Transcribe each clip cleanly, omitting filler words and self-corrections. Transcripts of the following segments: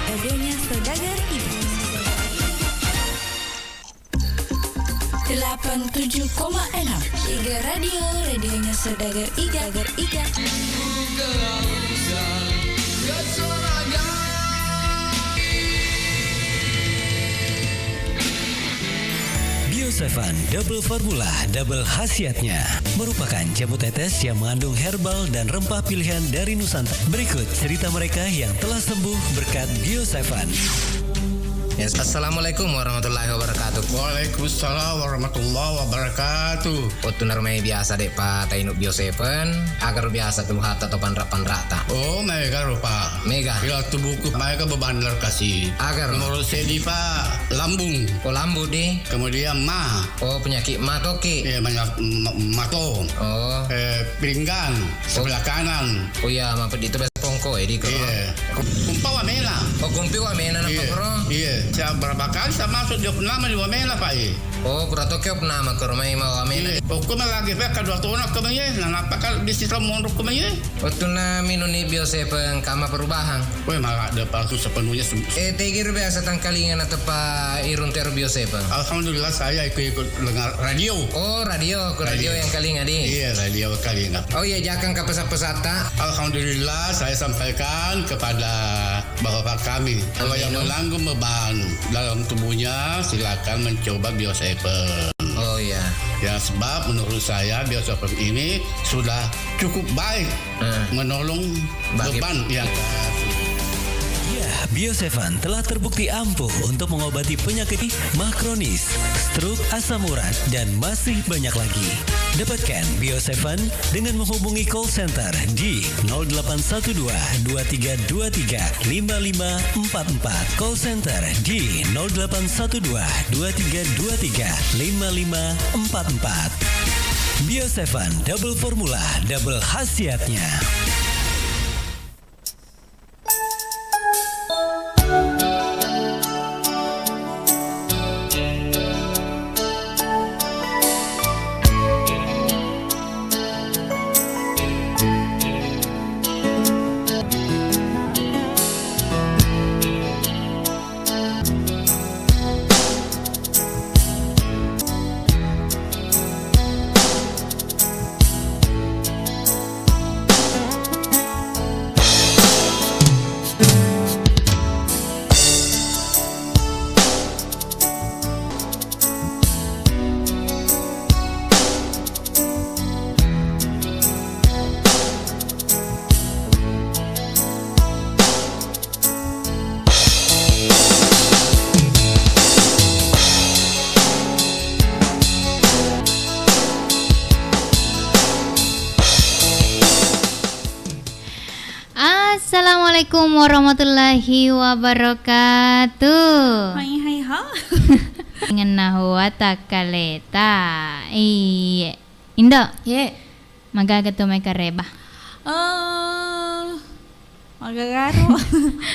Radionya Saudagar Iga. 87,6 Iga Radio, radionya Saudagar Iga. Iga. Bio7 Double Formula Double khasiatnya merupakan jamu tetes yang mengandung herbal dan rempah pilihan dari Nusantara. Berikut cerita mereka yang telah sembuh berkat Bio7. Yes. Assalamualaikum warahmatullahi wabarakatuh. Waalaikumsalam warahmatullahi wabarakatuh. Otunar may biasa dek pa tayo Bio7 agar biasa tuluhat atau panra-panrata. Oh, mereka rupa. Mega. Bila tubuhku mereka bebanler kasih. Agar menurut saya di pak lambung. Oh lambu di. Kemudian Oh penyakit toki. banyak mato. Oh. Pinggang sebelah kanan. Oh ya, maaf itu biasa pongko di kro. Iya. Kumpah wamena. Oh kumpi wamena na kro. Iya. Saya berapa kali saya masuk dia nama di wamena pak Oh pura toki nama kro may wamena. Oh kuma lagi pak kedua tahun kemana? Nanapa kal bisnis mondok kemana? Otuna minun ni Bio7 kama perubahan. Woi malah ada palsu sepenuhnya. Tegir biasa tangkalingan atau pa irun ter Bio7. Alhamdulillah saya ikut dengar radio. Oh radio yang kalinga di. Iya radio kalinga. Oh iya jakang ke pesat-pesata. Alhamdulillah saya sampaikan kepada bapak kami kalau yang menanggung beban dalam tubuhnya silakan mencoba Bio7. Oh iya. Ya sebab menurut saya Bio7 ini sudah cukup baik menolong beban yang Bio7 telah terbukti ampuh untuk mengobati penyakit mah kronis, stroke, asam urat, dan masih banyak lagi. Dapatkan Bio7 dengan menghubungi call center di 0812 2323 5544, call center di 0812 2323 5544. Bio7 Double Formula Double khasiatnya. Assalamualaikum warahmatullahi wabarakatuh. Hai ha. Ngenahu atakaleta. Indo. Ye. Magagato may kareba. Magagaro.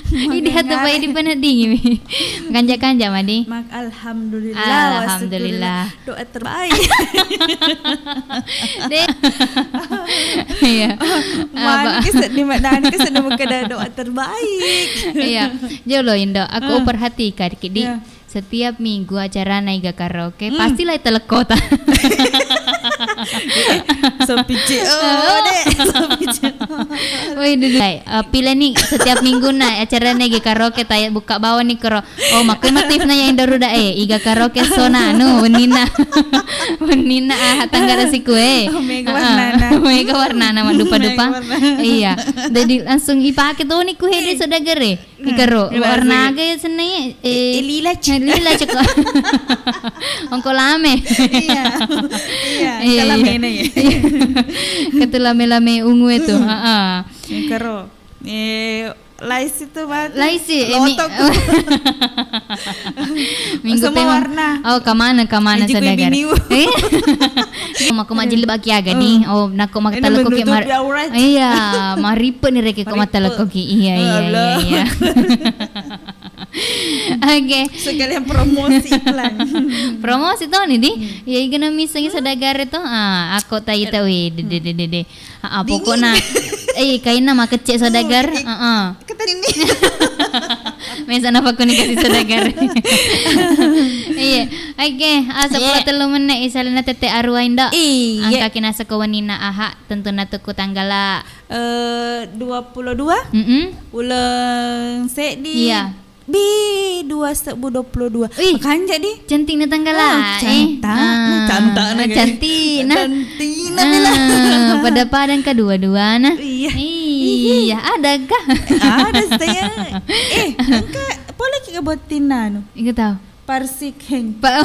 Ini hatu pa di panading. Kanja-kanja madi. Alhamdulillah. Alhamdulillah. Doa terbaik. Iya. Mana kisah di mana kisah ada doa terbaik. Iya. Jolo Indo, aku perhatikan di Iya. setiap minggu acara Naiga Karaoke pastilah telekota. So pici. Oh, dek. So pici. Woi dulu. Pilih nih setiap minggu na acara Naiga Karaoke tayat buka bawah nih kero. Oh makai motif na yang daruda iga karaoke sona wenina. Wenina tanggara si kue. Mega warnana. Mega warnana dupa-dupa. Iya. Jadi langsung ipakai tuh nih kue di sodagere. Ikaro warna agak seneng Lila cukup. Ongko lame. Iya. Iya. Kalamena ya. Kata lame-lame ungu itu. Karo. Lais itu banget. Laisi Lotok. Minggu Semua tema. warna. Oh, kamana Iji sadagar. biniu. Maku majil baki aga di. Oh, naku makatalo ko ki mar. Menutupi aurat. Iya, maripe ni reke ko matalo ko ki. Iya. Oke. Sekalian promosi iklan. Promosi to ni di. Ya igana misangi sadagar itu. Ako tayo tawi. De. Pokokna. Kain na makecek sadagar. Kata ini. Mesa napa ko ni kasih saudagar. Iya. Oke, asa pula telu menit isalna tete arwah inda. Iya. Angka kinasa kawanina aha tentu na tuku tanggala. 22 bulan di Iya. Bi 2/22. Wih. Makan jadi Cantik na tanggala. Cantik na Cantik na. Cantik na bila. Pada padang kedua-dua nah. Iya. Iya, adakah? Ada saya. Angka boleh kita buatin anu. Ingat tahu. Parsik heng. Pak.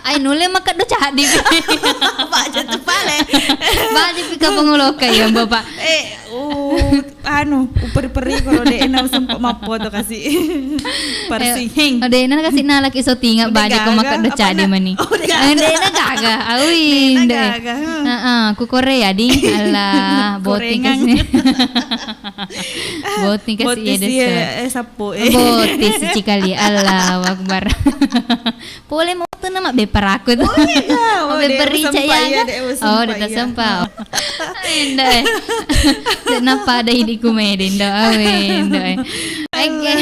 Ay nule maka do cadi. Pak jatuh pale. Ba di pika penguloka ya Bapak. Anu, uperi-peri kalau dek enam sempat mapo tuh kasih. Parsik heng. Ade na kasi nalak iso tinga ba di ko maka do cadi mani. Ade na gaga. Awin. Ku Korea ding. Alah, boti kasi. Boti kasi ya sapo Boti si Cikali. Allah Akbar. Boleh mau tuh nama beperakut. Oh, beperica ya. Oh, udah sempat. Indah. Dan napa ada di kumedin do. Indah. Oke.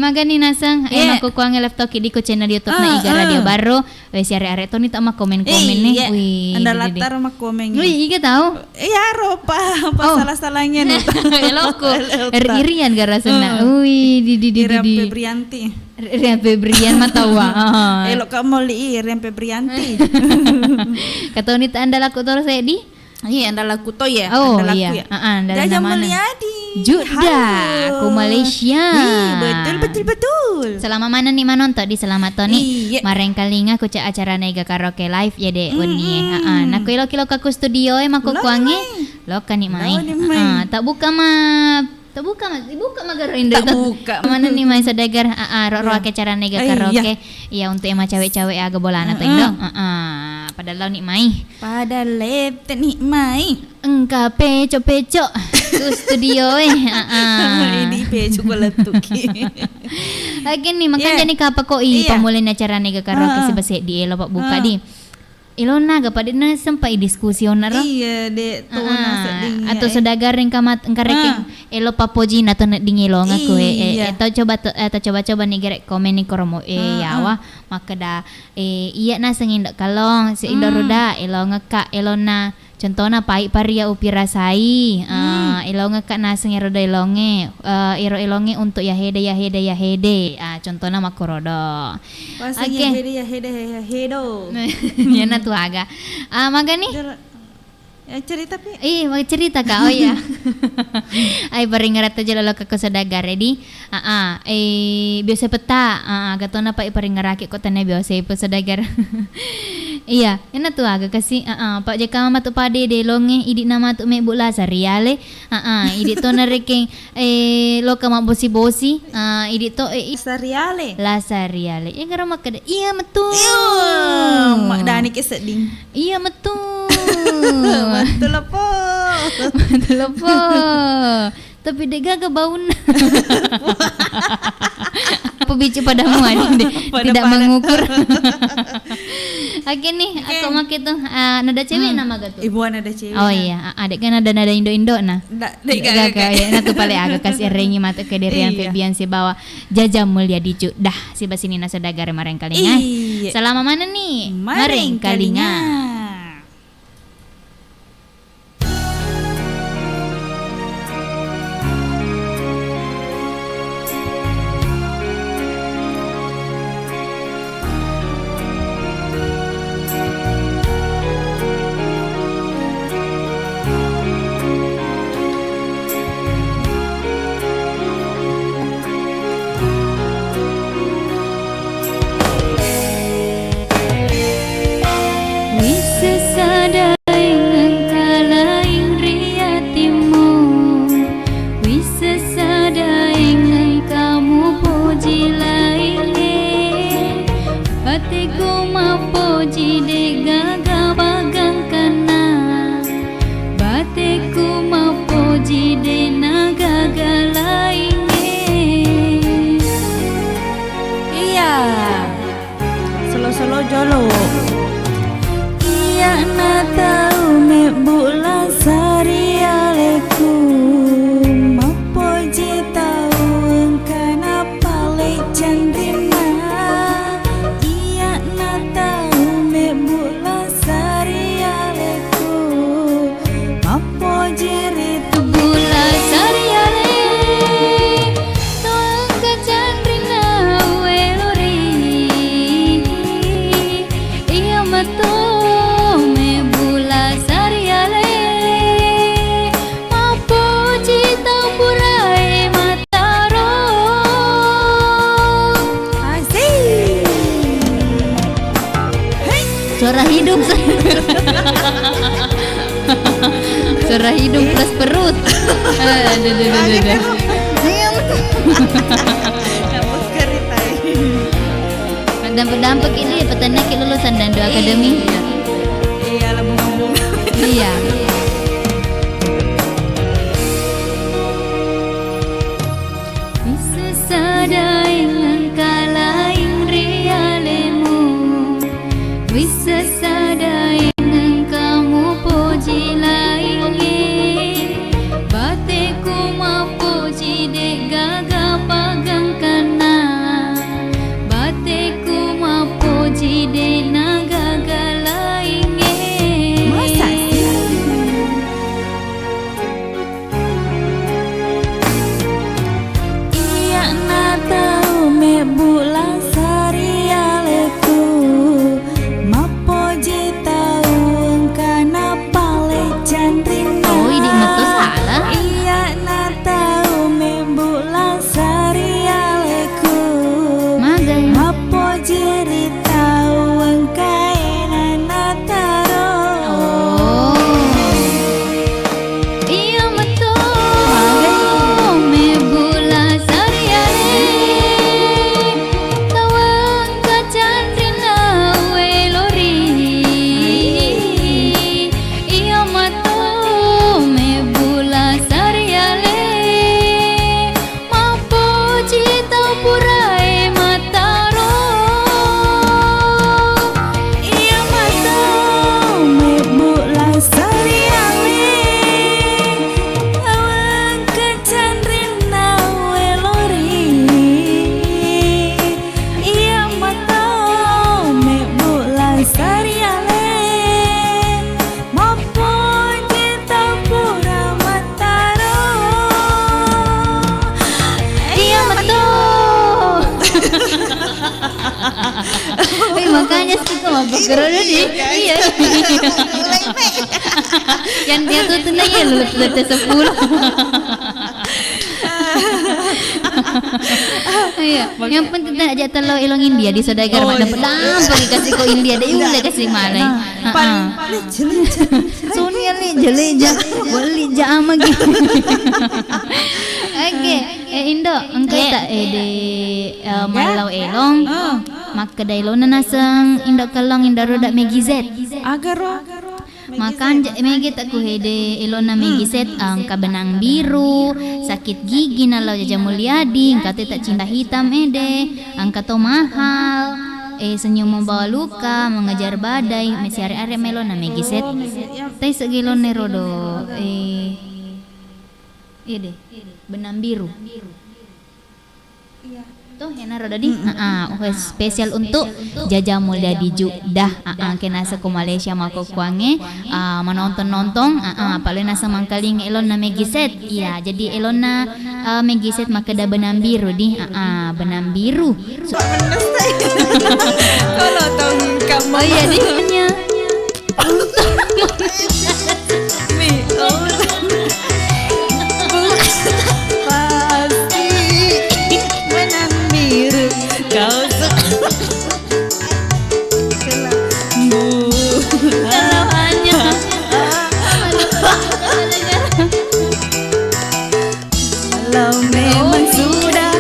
Magani nasang aku kuang laptop di ko channel YouTube na Iga Radio Baru. Wes are to ni tak ma komen-komen nih. Wih. Anda latar mah komen. Wih, Iga tahu. Iya, ropa salah-salahnya nih. Eloko. Irian garasana. Wih, di Rian Febrianti. Rian Febrian matawa. Elok kamu li Rian Febrianti. Kata ni tak anda laku terus saya di? Iya, anda laku to ya. Oh anda iya. laku ya. Anda Jajah mana? Mulyadi. Juda, ku Malaysia. Betul. Selama mana nih manonton di selamat Tony. Iya. Mareng kalinga ku cak acara nega karaoke live ya dek uni. Nah kilo kaku studio maku kuangi. Lo kan nih mai. Tak buka magaro Tak buka. Mana nih mai saudagar ro acara nega karaoke. Iya untuk emang cewek-cewek aga bolan atau indo. Padahal nih mai. Pada laptop nih mai. Engka peco-peco ku studio Ini peco baletuki. Lagi nih makanya nih kapa ko pamulin acara nih karaoke si basik di elo pak buka di. Ilona ga pada na sampai diskusi onar. Iya, dek to na seding. Atau saudagar ring kamat engkarek elo papoji na to na dingilo ngaku coba nih gerek komen nih koromo yawa maka da iya na sengin kalong si indo ruda elo ngeka elo na contohna pai paria upi rasai elo ngeka na sengin roda elonge elonge untuk ya hede contohna makorodo. Pasanya hedo. Ya na tu aga. Magani Cerita pi. mau cerita ka? Oh ya. Ay paringarat aja lalo ka saudagar ready. Biasa peta. Gatona pa iparingaraki ko tanay biasa po saudagar. Iya, yan na to aga kasi pak jeka mama tu pade de longe idi nama tu me bula sariale. Idi to na reking lo ka mabosi-bosi. Idi to Sariale. la sariale. Ya gara makada. Iya betul. Mak Dani keseding. Iya betul. Betul apa? Betul apa? Tapi dia gagal baun. Apa bicu padamu adik tidak mengukur. Oke nih, aku makin tuh nada cewek nama gak tuh? Ibuan ada cewek. Oh iya, adek kan ada nada Indo nah. Gak ya, nah tuh paling agak kasih rengi mata ke Derian Febian si bawa Jaja Mulyadi dah si basini nasa dagar mareng kalinga. Selama mana nih? Mareng kalinga. Solo jolo. Iya na tahu me bula sari aleku mapo Suara hidung. Suara hidung plus perut. Aduh. Dapet keritai. Dampak ini petanda ke lulusan dan dua akademi. Iya lah bunga-bunga. Iya. Bisa sadai ngkalaing rialemu, bisa sadai kamu puji laingi, bateku mau puji dek gaga pagang kana, bateku mau puji dek naga laingi. Masa sih? Iya na tahu me bulan sarialeku, mapoji tahu kana pale candrina. Oh, ini metu salah. Iya na tahu me bulan sarialeku, Magai. mapoji tahu kaina na taro. Oh. Iya betul. Me bula sariale. Tawang kacandrina welori. Iya betul. Me bula sariale. Mapoji tau purai mataro. Iya mata me bulan sariale, awang kecandrina welori. Iya mata me bulan sariale, maupun kita pura mataro. Iya betul. Makanya sih kok mabuk kerana dia. Iya. Yang dia tuh tenang ya lu lepas 10. Iya. Yang penting tak ajak telur elong India di saudagar mak dapat pergi kasih kau India dah ulah kasih mana. Sonia ni jeleja beli jam lagi. Oke, Indo, engkau tak de malau elong. Maka dailo na nasang Indo kalong Indo roda megizet. Agaro. Makan megi tak ku hede elona megizet ang kabenang biru, sakit gigi na lau Jaja Mulyadi, engkau tak cinta hitam angka to mahal. Senyum membawa luka, mengejar badai, mesi are-are melona megizet. Tai segilon ne rodo deh, benang biru. Tuh hena roda di. Spesial untuk Jaja Mulyadi dah. Kena sa ko Malaysia mako kuange menonton paling nasa mangkaling elon na megiset. Iya, jadi elon na megiset maka da benang biru di. Benang biru. Kalau tahu kamu. Oh iya di hanya. Pasti benang biru kau Kalau hanya kalau memang sudah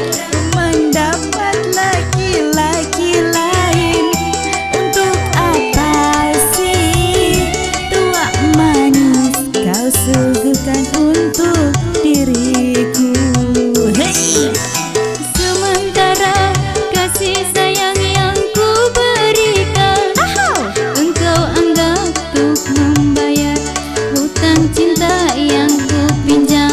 mendapat laki-laki lain, untuk apa sih tua manis kau suguhkan untuk diriku? Hey! Sementara kasih sayang yang ku berikan, engkau anggap untuk membayar hutang cinta yang ku pinjam.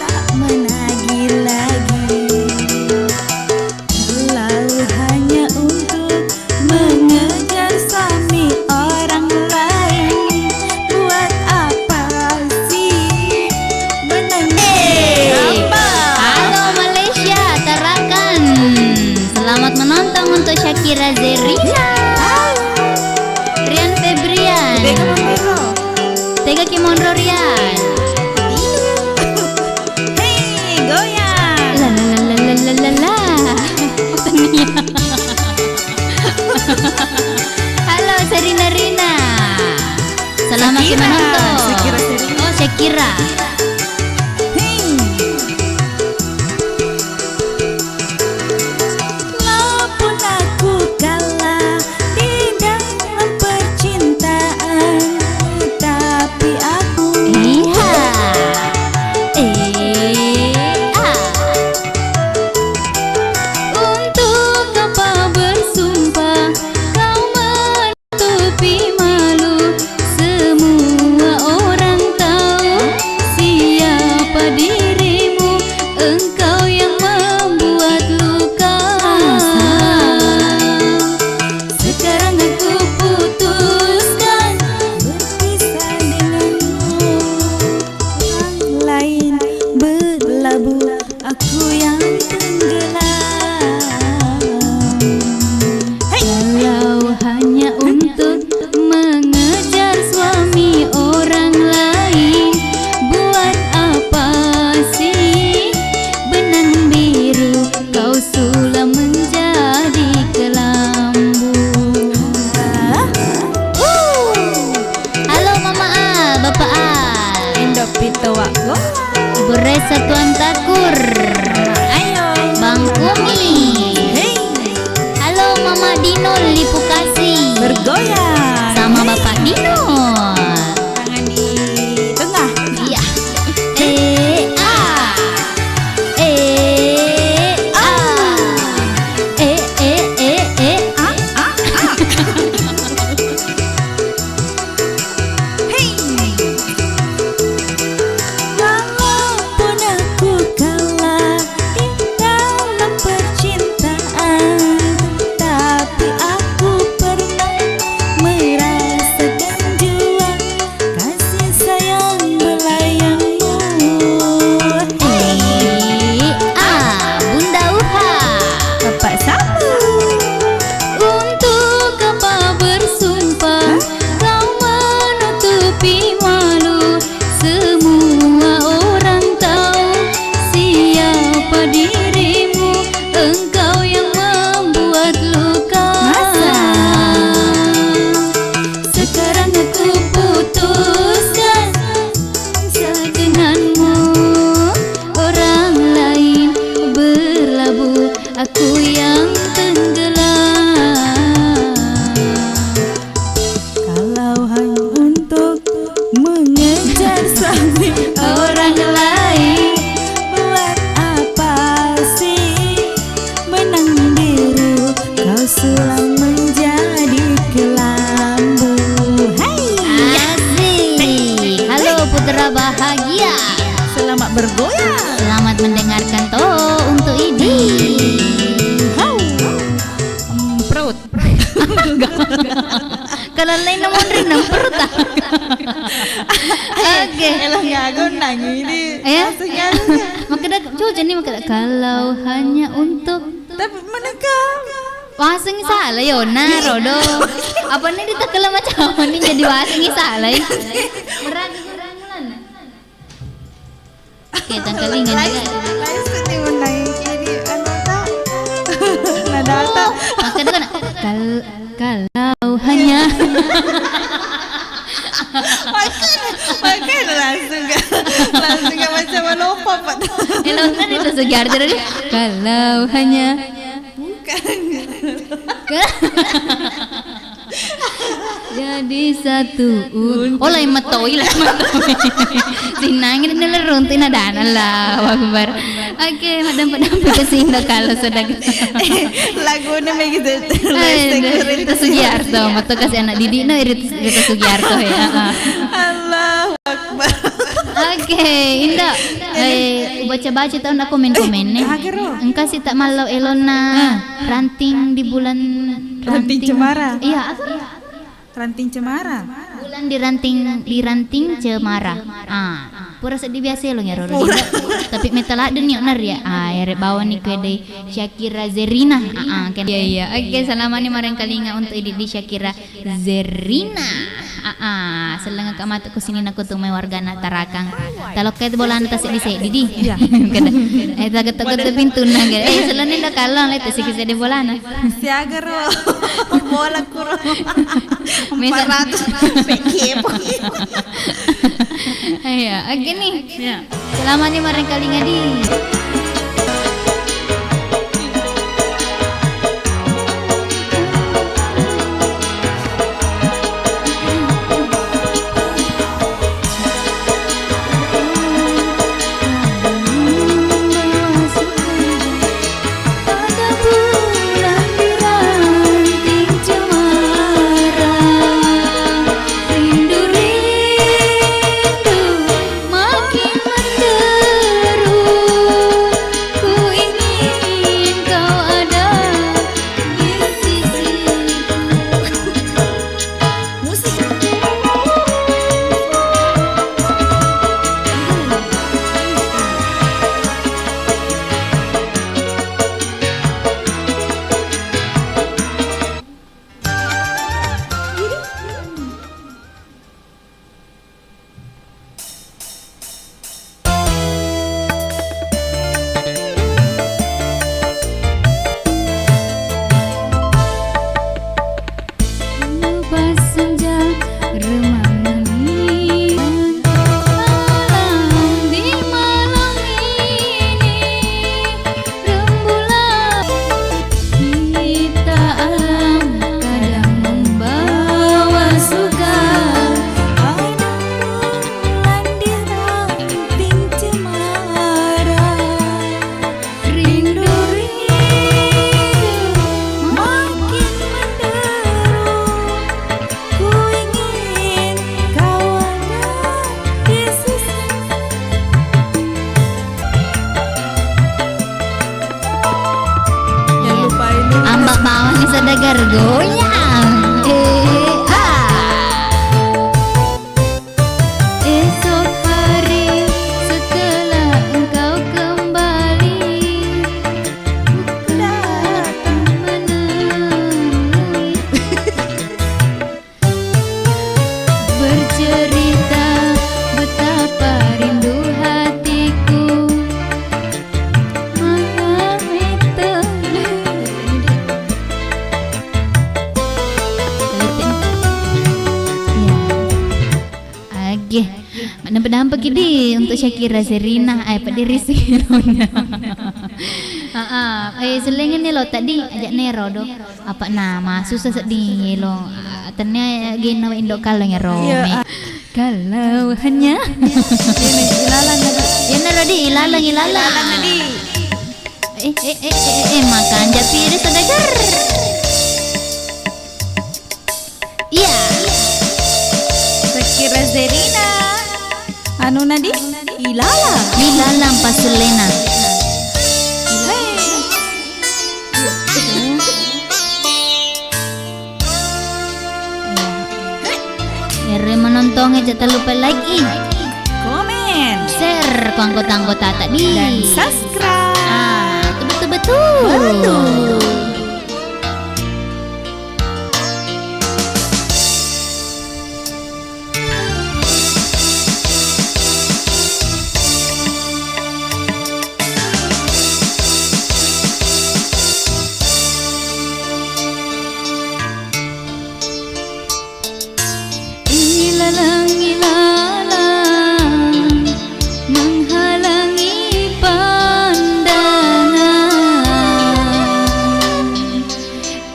Tak menagih lagi, kalau hanya untuk mengejar suami orang lain, buat apa sih menangis? Halo Malaysia, Tarakan. Selamat menonton untuk Shakira Zerina, Rian Febrian, Tega Kimonro Rian. Hei, goyang! La la la la la la la la. Halo Serina Rina. Selamat Shakira. menonton. Shakira Serina. Oh Shakira. Walaupun aku kalah di dalam percintaan, tapi aku Iya. Untuk apa bersumpah kau menutupi malu, semua orang tahu siapa dirimu, engkau yang membuat luka. Sekarang aku putuskan berpisah denganmu. Orang lain berlabuh, aku yang tenggelam. kalau hanya untuk mengejar suami orang lain, buat apa sih benang biru kau sulam menjadi kelambu. Halo Mama A, Bapak A, Indo pito wako. Ibu Resa Tuan Takur, Ayo. Bang Kumi. Hey, Halo Mama Dino Lipukasi, bergoyang. sama Bapak Dino. Tangan di tengah. Iya. A. A. A. Hey. Walaupun aku kalah di dalam percintaan, tapi aku pernah merasakan jua kasih sayang melayangmu. A. Bunda Uha. Bapak Samu. Untuk apa bersumpah kau menutupi malu, semua orang tahu siapa dirimu, engkau yang membuat luka. Masa? Sekarang aku putuskan denganmu, orang lain berlabuh, aku yang tenggelam. Kalau hanya untuk mengejar suami Orang lain buat apa sih benang biru kau sulam menjadi kelambu. Hey, asik. Halo putra bahagia, selamat bergoyang. selamat mendengarkan toh untuk Idi. Hau. Perut. Kalau lain namun renang perut ah. Oke. Elah ngagon nang ini. Ya. Maksudnya Makanya cuci nih makanya kalau hanya untuk tapi menekam. wasing salah yo rodo. Apa nih ditekel macam ini jadi wasing salah. Berani bulan. Oke, tangkalingan juga. Lain sedih menang ini anu tak. Nadata. Makanya kan kalau hanya Makanya langsung gak macam lupa Pak. elok kan itu segar jadi kalau hanya Bukan. jadi satu oh lain matoi lah sinangin ini leruntin ada lah wakbar. Oke madam kesini kalau sudah Lagunya begitu. Rita Sugiarto matu kasih anak didik no Rita Sugiarto ya. Allahu Akbar. Oke, Indah. Baca-baca tahun aku komen-komen nih. Engkau sih tak malau elona ranting di bulan Ranting cemara. Iya, apa? Ranting cemara. Bulan di ranting cemara. Pura sedih biasa lo ya Roro. Tapi metal ada nih onar ya. Ya bawa nih ke de Shakira Zerina. Kan. Iya. Oke, selamat nih marang kalinga untuk di Shakira Zerina. Selengah kak mata ku sini aku tuh may warga na tarakang. Talok kayak bola na tasik di didi. Tagat pintu na gak. Selanin na kalong lah tasik di bola na. Siaga ro. Bola ko ro. 400 pekip. Iya, gini. Selama ni marang kali ngadi. Sadagar goyang. Esok hari setelah engkau kembali, ku datang menemui, bercerita betapa rindu hatiku. Nampak gini untuk Syakira Serina pada Rizky Lona. Selengin ni lo tadi ajak nero do apa nama susah sedih lo. Ternyata gini nama Indo kalau ngero. Kalau hanya Ilalang nadi. Ya naro di ilalang nadi. Makan japiri sadagar. Iya. Syakira Serina. Anu nadi? Ilalang pasulena. Ere menonton aja tak lupa lagi. komen, Share ke anggota-anggota tadi. dan subscribe. Betul. Ilalang menghalangi pandangan.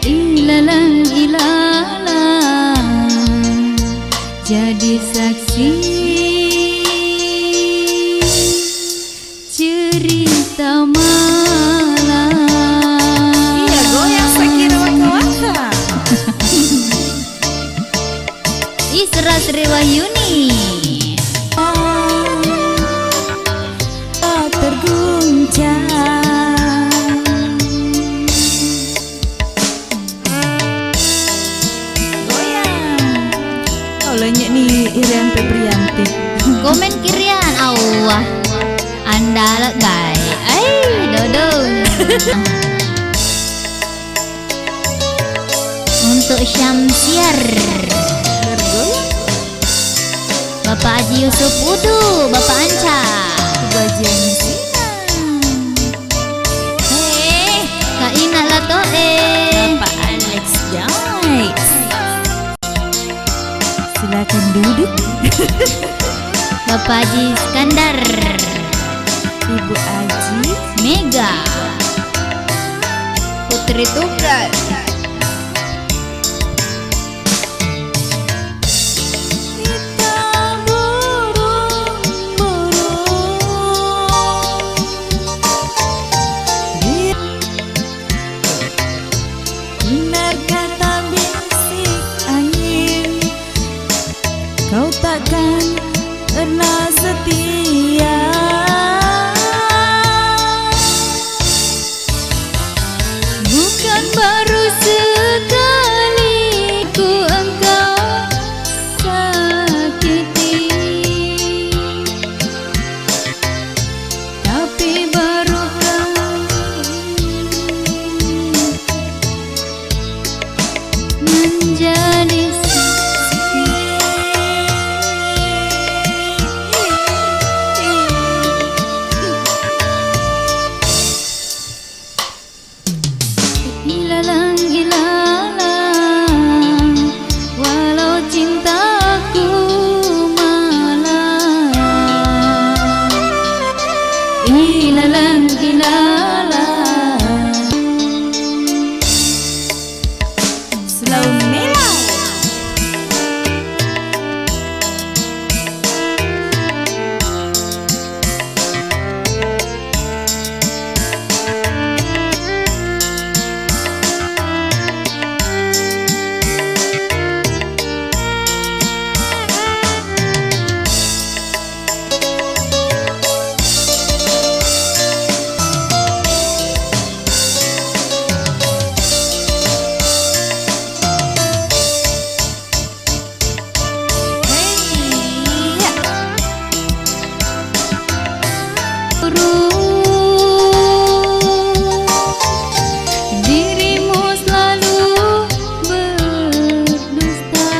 Ilalang jadi saksi cerita malam. Iya, goyang Syakira waka-waka. Isra Sri Wahyuni. Terguncang. Goyang. Kalau nih Irian Febrianti. Komen kirian awah. Anda lah guys. Dodo. Untuk Syamsiar. Bergoyang. Bapak Haji Yusuf Udu, Bapak Anca. Ibu Haji Anisina. Kak Ina lah toh Pak Alex Joyce. Silakan duduk. Bapak Haji Iskandar, Ibu Aji. Mega, Putri Tunggal. Kita burung-burung. Benar kata bisik angin, kau takkan pernah setia. Bukan baru sekali ku engkau sakiti, tapi baru menjadi ilalang ilalang, walau cintaku malang. Ilalang ilalang, slow mellow. Dirimu selalu berdusta,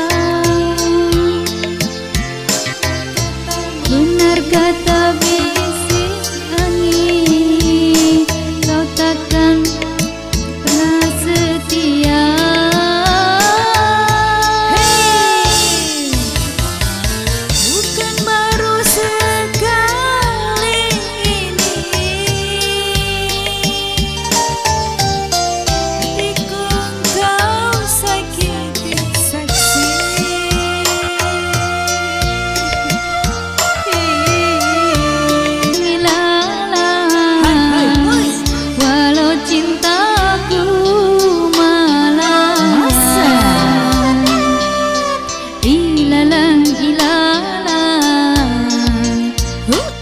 benar kata bisik angin, kau takkan pernah setia. Bukan baru sekali ini hatiku kau sakiti, saksi. Ilalang, walau cintaku malang. Ilalang ilalang,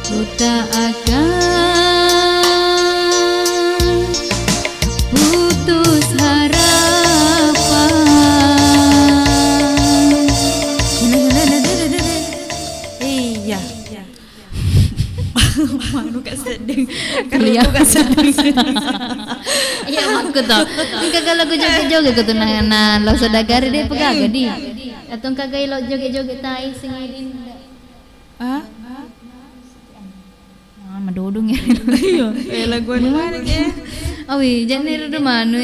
ku tak akan putus harapan. Iya. Manu kak sedeng. Iya. Kalau kak sedeng. Iya makku toh. Kagak lagu joget-joget ku tuh na lo sodagari deh pegaga di. Atau kagak lo joget-joget tai singidin. Ah? Madodong ya. Iya. Lagu mana ya? Awi, jangan di manu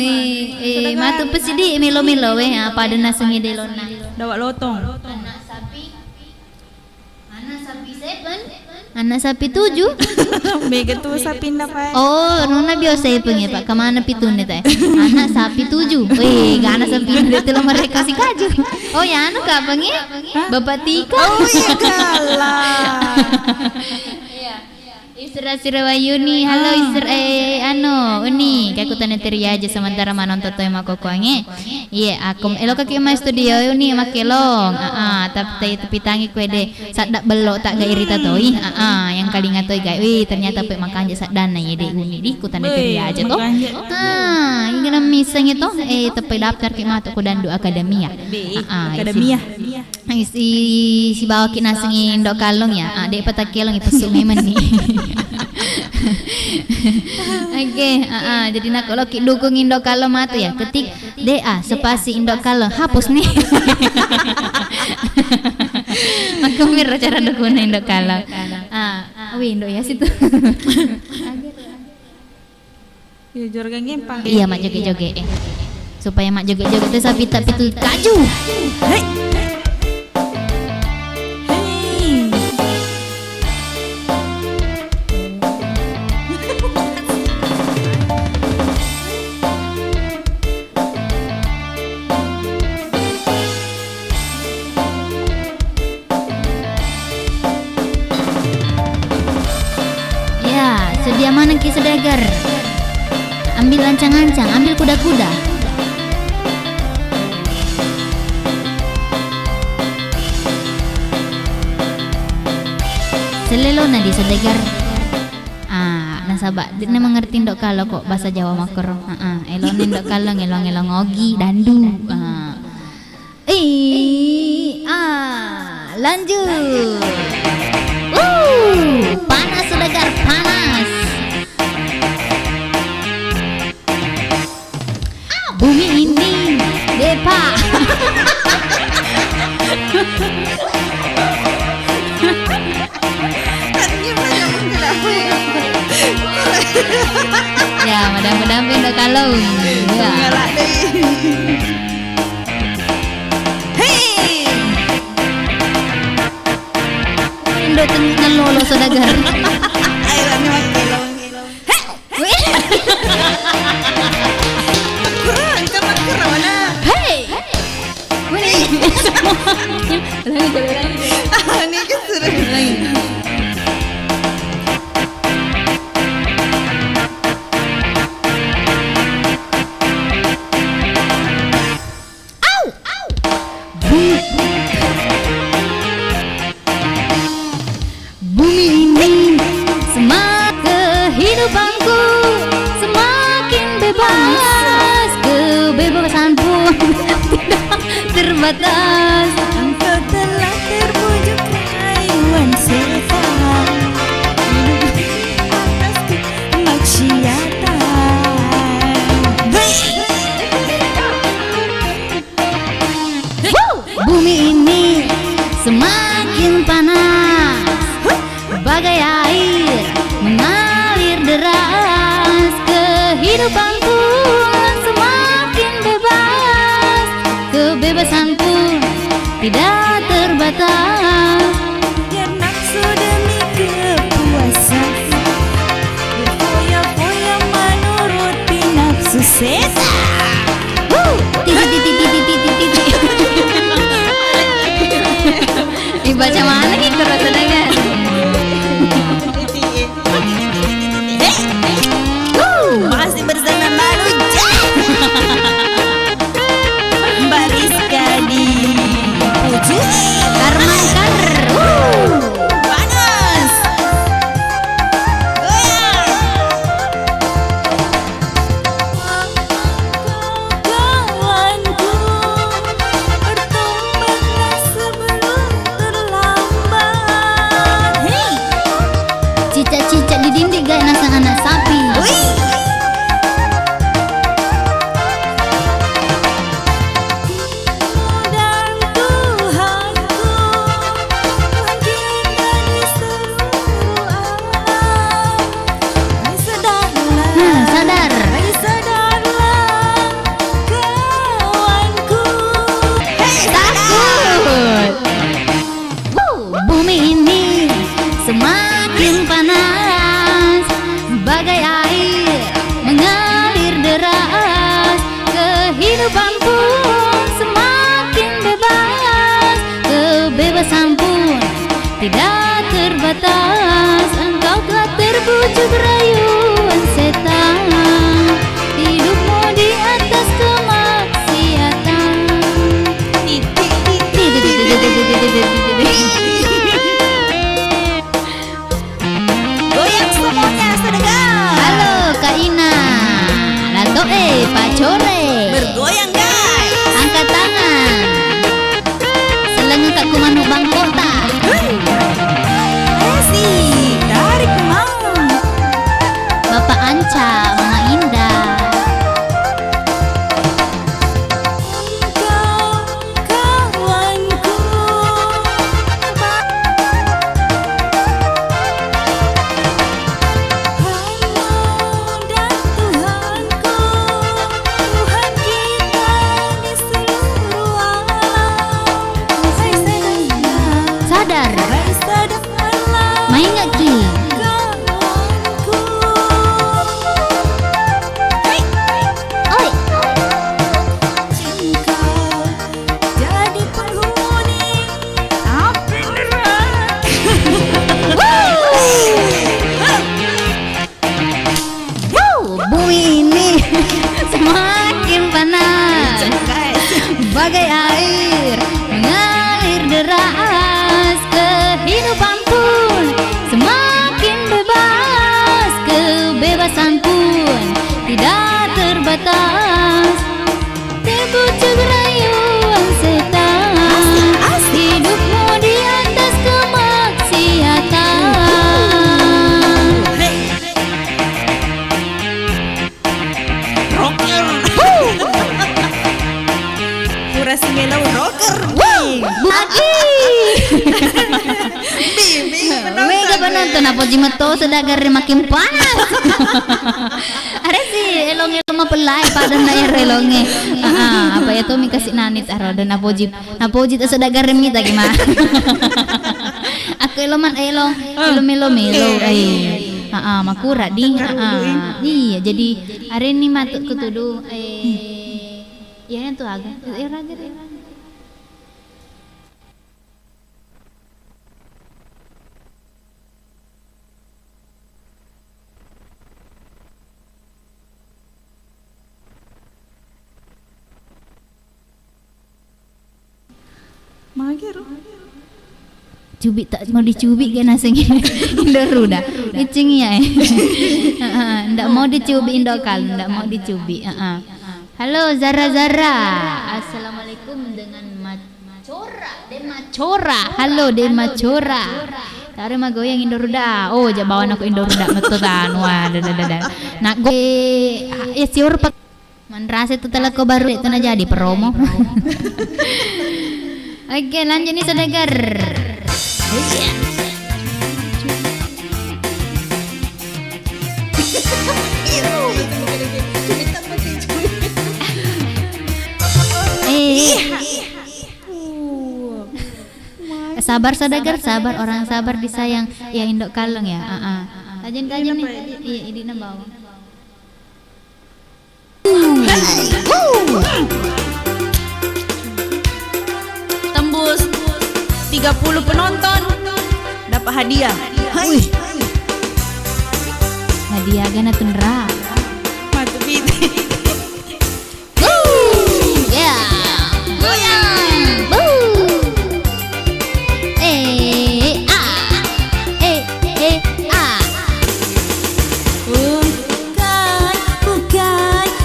matu pesidi milo-milo apa ada nasengi de lona. Dawak lotong. Anak sapi 7. Mega tuh sapi apa? Oh, nona biasa pengen Pak. Kemana pitun teh? Anak sapi 7. Wih, gak anak sapi itu lo mereka kasih kaju. Oh ya, anak kak pengen? Bapak Tika. Oh iya kalah. Isra Sirawayuni, halo Isra uni kaku tanya teri aja sementara manon toto yang aku kuange. Iya, aku elo kaki ma studio uni makelong. Tapi tangi kue de sadak belok tak ga irita toi. Yang kali ngatoi gai, wih ternyata pe makan aja sadana ya de uni di ku tanya teri aja toh. Ingin miseng itu tapi daftar ke mata ku dandu akademia. Akademia. Si bawa kina sengin dok kalong ya. Dek patak kelong ipasuk memen nih. Oke, jadi nak kalau dukung indok kalong matu ya, ketik DA spasi indok kalong hapus nih. Aku mira cara dukuna indok kalau. Wih indok ya situ. Ya jorgang ngempang. Iya mak joget-joget. Supaya mak joget-joget itu sapi pitu kaju. Hei. Hei. Ya, sedia mana ki sedagar? Ambil lancang-lancang, ambil kuda-kuda. Selelo na di sedagar. Nasabak, dia mengerti ndok kalau kok bahasa Jawa makro. Elonin ndok kalau ngelong-ngelong ogi dandu. Lanjut. Panas sedagar, panas. Bumi ini depa. Ya, mudah-mudahan pindah kalau. Ya. Ngelak deh. Hei. Indo tengah lolo sedagar. Airannya makin long. Kurang sama kerana. Hey. Wih. Ini kesuruh. Bumi ini kehidupanku semakin bebas, kebebasan pun tidak terbatas. Engkau telah terbujuk rayuan setan, hidup di atas kemaksiatan. Bumi ini semakin panas, bagai air mengalir deras. Kehidupan pun semakin bebas, kebebasan pun tidak terbatas. Biar nafsu demi kepuasan berfoya-foya menuruti nafsu setan. Dibaca mana nih terus sedagar? Masih bersama Malu Mbak Rizka di Puju Karmankar. panas. Kawanku, bertobatlah sebelum terlambat. Hei. Cicak-cicak di dinding gak nasang anak sapi. Dan Tuhanku, Tuhan kita di seluruh alam. Hai sadarlah, Sadar. hai sadarlah, kawanku. Hei Takut. Bumi ini semakin panas, bagai air mengalir deras. Kehidupan pun semakin bebas, kebebasan pun tidak terbatas. Engkau telah terbujuk rayuan setan, hidupmu di atas kemaksiatan. Goyang semuanya sedengar. Halo Kak Ina, Lato Pak Core. Bergoyang guys. Angkat tangan. Selenge Kak Kumanu Bang Kota. Asik, tarik mau. Bapak Anca, Mama Indah. Engkau kawanku, kenapa jimat to sedagar makin panas. Are sih elong-elong mapelai pada na relonge. Apa ya to mi kasih nanit aro dan napoji ta sedagar mi ta gimana. Aku eloman elong melo makura di iya jadi are ni matut kutudu ya yang tuh agak raga. Magero. Cubit tak mau dicubit kan asing Indoru dah icing ya ndak mau dicubit Indokal ndak mau dicubit halo Zara assalamualaikum dengan Macora halo Macora tare magoyang Indoruda oh jabawan aku Indoruda metutan wah nak go ya siur pak manrase itu telah ko baru itu na jadi promo. Oke lanjut nih sedagar. Sabar sedagar, sabar orang sabar disayang ya indok kaleng ya. Kajian nih. Iya, ini na bawa. Tembus 30 penonton dapat hadiah. Wih. Hadiah gana tundra. Matu piti. Ya. Goyang.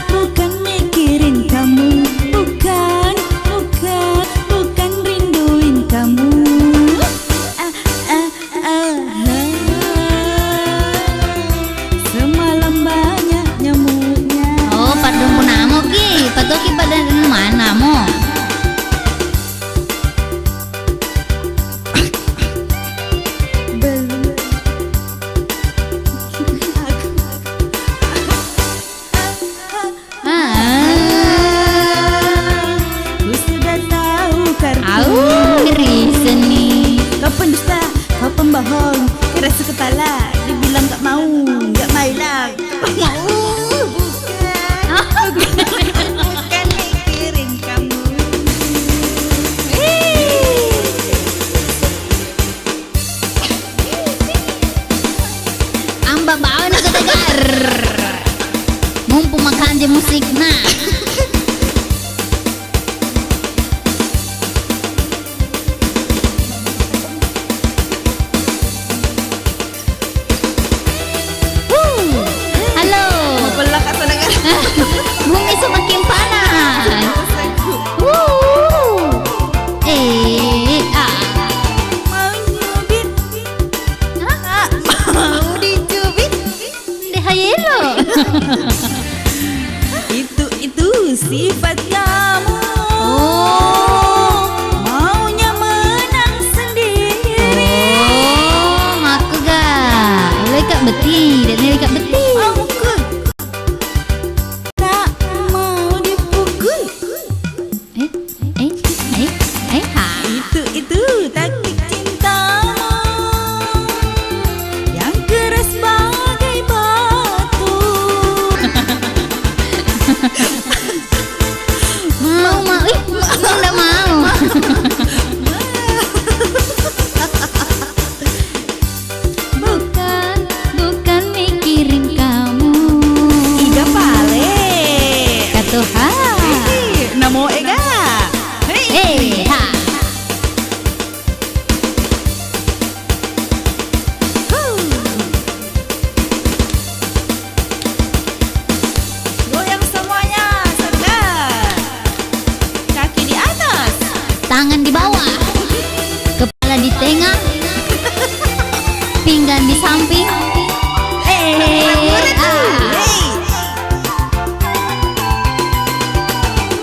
Bukan mikirin kamu. Bukan rinduin kamu. Semalam banyak nyamuknya. Oh, padung punamo ki. Patoki pada mana mo? Ku sudah tahu kartu. Ngeri seni. Kau pendusta, kau pembohong. Keras kepala, dibilang gak mau, gak mailang. Mau, bukan mikirin kamu. Amba bawa na sedagar. Mumpung makan je musik nah. Halo. Belak atau dengar? Bumi semakin panas. Mau nyubit, mau dicubit. Dehayelo. Itu sifat kamu. Oh. Maunya menang sendiri. Oh, maku ga. Lekat beti, dan lekat beti. Aku tak mau dipukul. Ha. Itu taktik cintamu yang keras bagai batu. Mau, enggak mau. Bukan mikirin kamu. Iga pale. Katuhan. Namo ega. Ha. Goyang semuanya, segar. Kaki di atas. Tangan di bawah. Kepala di tengah. Pinggang di samping.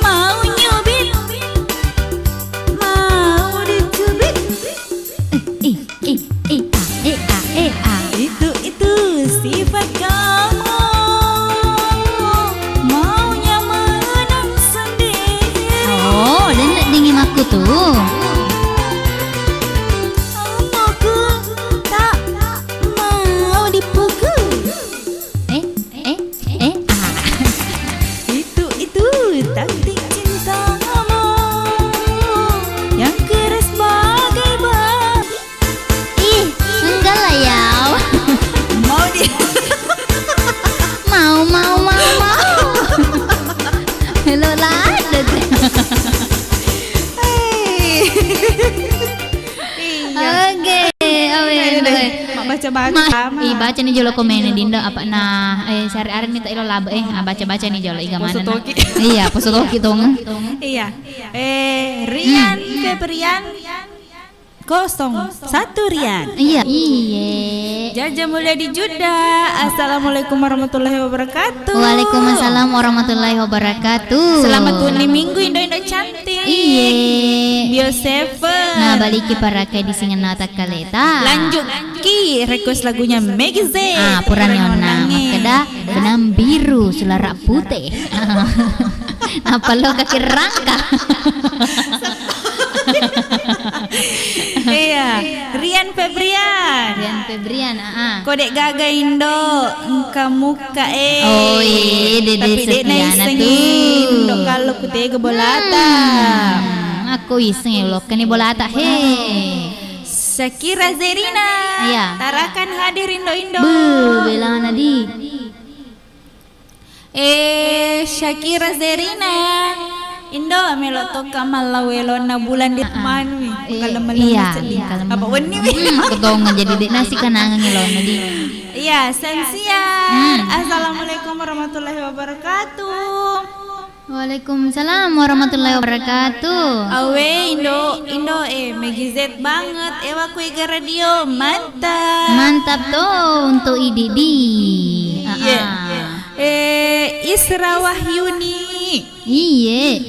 Mau nyubit, mau dicubit. baca. Baca nih jolo komen dinda apa nah sehari-hari nih tak ilo laba baca-baca nih jolo iga mana. Posotoki. Iya, posotoki tong. Iya. Rian Febrian 01 Rian. Iya. Jaja mulia di Juda. Assalamualaikum warahmatullahi wabarakatuh. Waalaikumsalam warahmatullahi wabarakatuh. Selamat unik minggu Indo cantik. Iya. Bioseven. Nah, baliki para kayak di singan nata kaleta. Lanjut ki request lagunya Meggy Z. Puranya ona makada benam biru sulara putih. Apa lo kaki rangka? Iya, Rian Febrian. Kodek gaga Indo, engka muka Oh iya, Dede tapi dek na Sepiana iseng tuh. Indo kalau kutega bolata. Aku iseng ya lo kani bolata he. Shakira Zerina. Iya. Tarakan hadir Indo. Bilang nadi. Shakira Zerina. Indo melo toka malawelo na bulan di manu kalau Iya, apa wani aku tahu nggak jadi dek nasi kanangan lo nadi. iya sensiar. Assalamualaikum warahmatullahi wabarakatuh. Waalaikumsalam warahmatullahi wabarakatuh. Awe Indo Meggy Z banget. Ewa kue ke radio mantap. Mantap tuh untuk Ididi. Isra Wahyuni. Iya.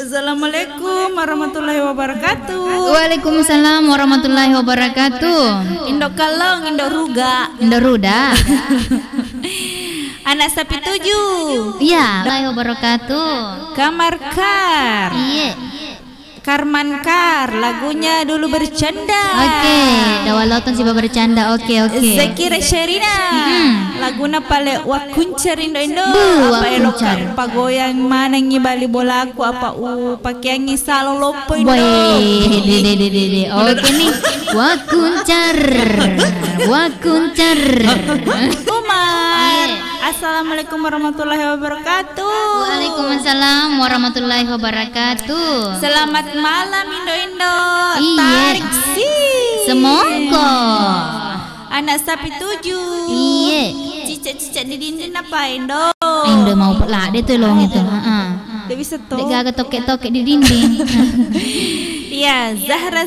Assalamualaikum warahmatullahi wabarakatuh. Waalaikumsalam warahmatullahi wabarakatuh. Indo Kalong, Indo Ruga. Indoruda. Anak sapi 7. Iya. Warahmatullahi wabarakatuh. Kamar Kar. Iya. Karman Kar. Lagunya dulu bercanda. Oke. Dawa lautan siapa bercanda. Oke. Zakira Sherina. Laguna pale wakuncar Indo. Apa elok wakuncar. pagoyang mana ngibali bola aku apa pakaian ngisalo lopo Indo. Boy, dede. Oke nih. Wakuncar. Umar. Assalamualaikum warahmatullahi wabarakatuh. Waalaikumsalam warahmatullahi wabarakatuh. Selamat malam Indo. Iya. Tarik sih. Semoga. Anak sapi 7. Iya. Cicak-cicak di dinding apa Indo? Indo mau pelak dia tuh long itu. Dia bisa tuh. Dia gak toket-toket di dinding. Iya, Zahra.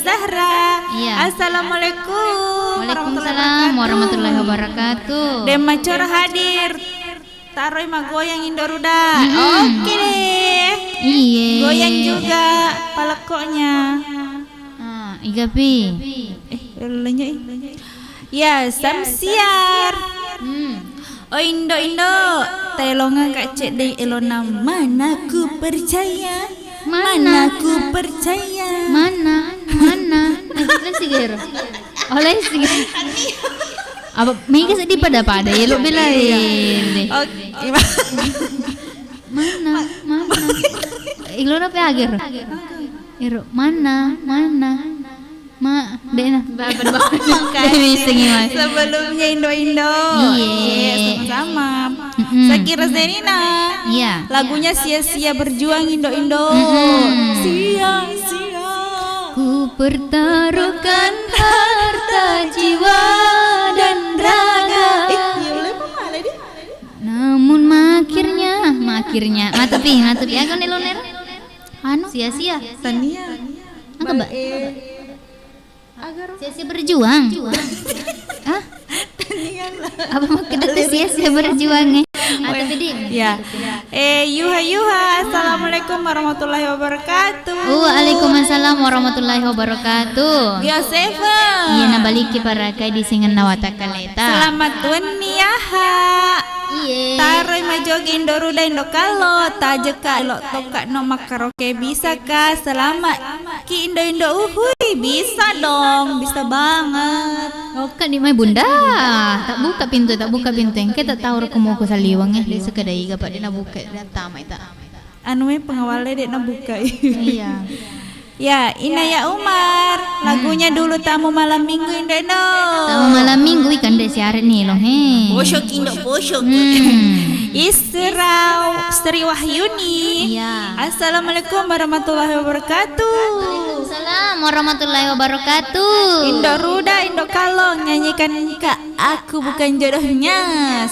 Iya. Assalamualaikum Waalaikumsalam warahmatullahi wabarakatuh. Demacor hadir. Taruh mah goyang Indoruda. Oke deh. Iya. Goyang juga palekoknya. Iga pi. Lelenya ya, Samsiar. Oh Indo. Telongan Kak Cek deh Elona mana ku percaya. Mana ku percaya. Mana? Oleh sigero. Apa mega sedih pada ya lo belain deh. Oke. Mana? Ilo apa ager? Iro mana? Dena. Sebelumnya Indo. Iya. Sama-sama. Shakira Zerina. Iya. Lagunya sia-sia berjuang Indo. Sia-sia. Ku pertaruhkan harta jiwa dan raga. Namun makirnya. Matupi. Aku nih loner. Sia-sia. Tania. Apa mbak? Sia-sia berjuang. Hah? Apa maksudnya sia-sia berjuang? Atau bedi? Ya. Yuha. Assalamualaikum warahmatullahi wabarakatuh. Waalaikumsalam warahmatullahi wabarakatuh. Bioseven. Iya na baliki para kay di singan nawata kaleta. Selamat waniaha. Iya. Taroy majogi Indoruda Indokalo tajeka lo toka no makaroke bisa kah? Selamat ki Indo uhui bisa dong, bisa banget. Oh kan di may bunda. Tak buka pintu. Yang kita tahu mau ko saliwang di sekadai gapak di nabuka data mai ta. Anu pengawalnya dek nabuka. Iya. Ya, Inaya Umar. Lagunya dulu tamu malam minggu Indo. Tahu malam minggu ikan dek siaran nih loh he. Posyok Indo. Sri Wahyuni. Iya. Assalamualaikum warahmatullahi wabarakatuh. Waalaikumsalam warahmatullahi wabarakatuh. Indo Ruda, Indo Kalong nyanyikan Kak Aku Bukan Jodohnya.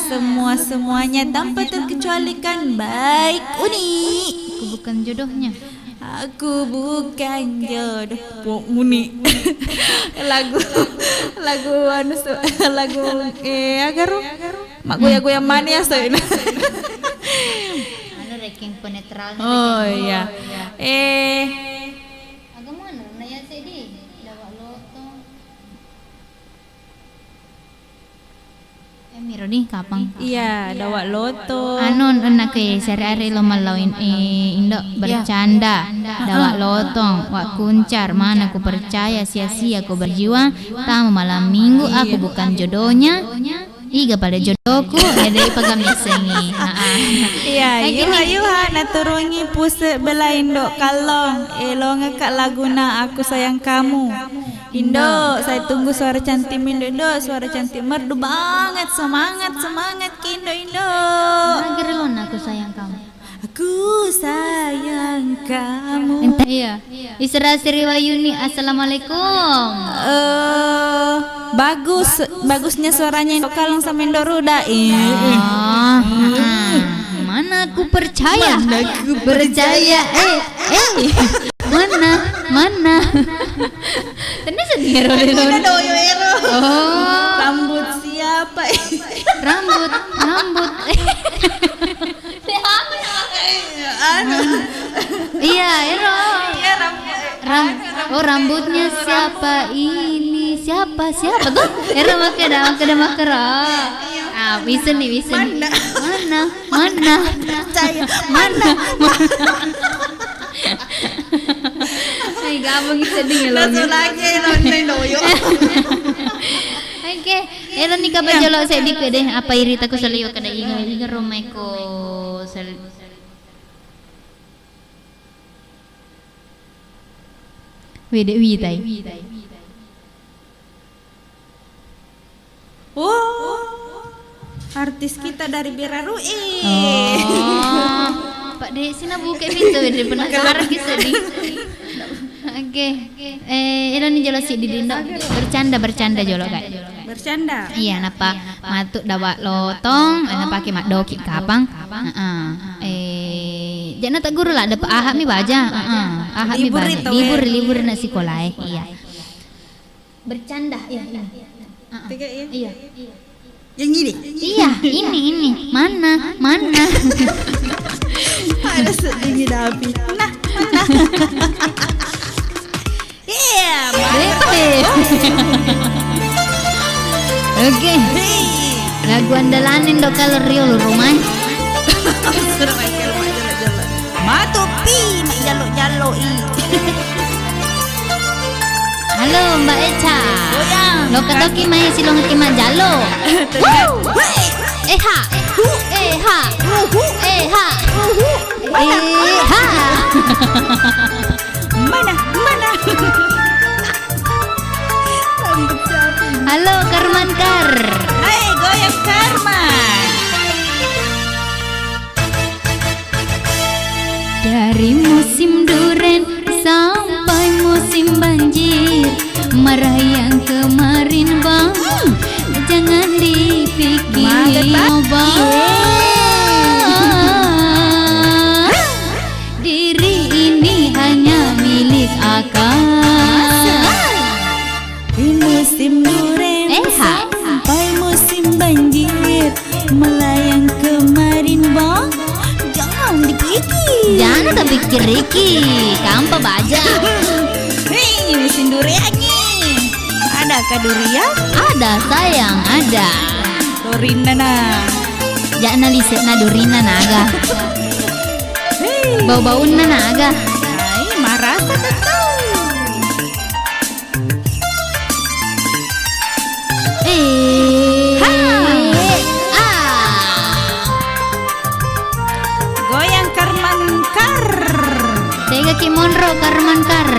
Semuanya tanpa terkecualikan baik unik. Aku bukan jodohnya. Aku bukan jodoh Muni. lagu anu lagu agaru mak goyang mania soalnya. Anu ranking penetral. Oh iya. Agama anu naya sedi dawa loto. Miro nih kapang. Iya, dawa loto. Anon enak sehari-hari lo malauin indo bercanda dawa lotong wak kuncar mana aku percaya sia-sia aku berjiwa tamu malam minggu aku bukan jodohnya iga pada jodohku dari pagam sengi. Iya, yuha naturungi puse bela Indo Kalong. Lo ngekak laguna Aku Sayang Kamu. Indo, saya tunggu suara cantik Indo, suara cantik merdu banget, semangat ki Indo. Agar lo aku sayang kamu. Aku sayang kamu. Entah iya. Isra Sri Wayuni, assalamualaikum. Bagusnya suaranya Indo Kalong sama Indo Ruda. Mana aku percaya? Mana? Tadi sedih Oh, Rambut siapa? rambut. Iya, Ero. Rambutnya siapa ini? Siapa tuh? Ero makeda makera. Bisa nih. Mana? Saya mana? Ay, gabang sedih lo. Lagi lontai doyo. Oke, ero nika bajolo sedih ke deh apa irita ko sa liyo kada inga romay ko sa Wede witai. Artis kita dari Birarui. Pak Dek sina buka pintu wede penasaran ki sedih. Oke. Ero ni jolo si didindo bercanda jolo kak. Bercanda. Iya, napa matuk dawa lotong, napa pakai mak doki kapang. Jangan tak guru lah, dapat ahak mi baja. Ahak mi baja. Libur nak sekolah iya. Bercanda, iya. Tiga ya? Iya. Yang ini. Iya, ini. Mana? Ada sedih dapi. Nah. Iya, Oke. Lagu andalanin do kalau Rio lu rumah. Matupi, jalo i. Halo Mbak Echa. Goyang. Lo katoki mai silong kima jalo. Eha. Mana? Halo Karman Kar. Hai, goyang Karman. Dari musim duren sampai musim banjir, marah yang kemarin bang, jangan dipikir. Diri ini hanya milik akal. Di musim duren sampai musim banjir, melayang kemarin bang, jangan dipikir. Jangan tak pikir Riki, kampa baja. Hei, musim durian nih. Adakah durian? Ada sayang, ada. Dorina nah. Jangan liset na durina naga. Bau-bauan na naga. Hai, marasa tahu. Goyang Karman Kar. Tega Kimonro Karman Kar.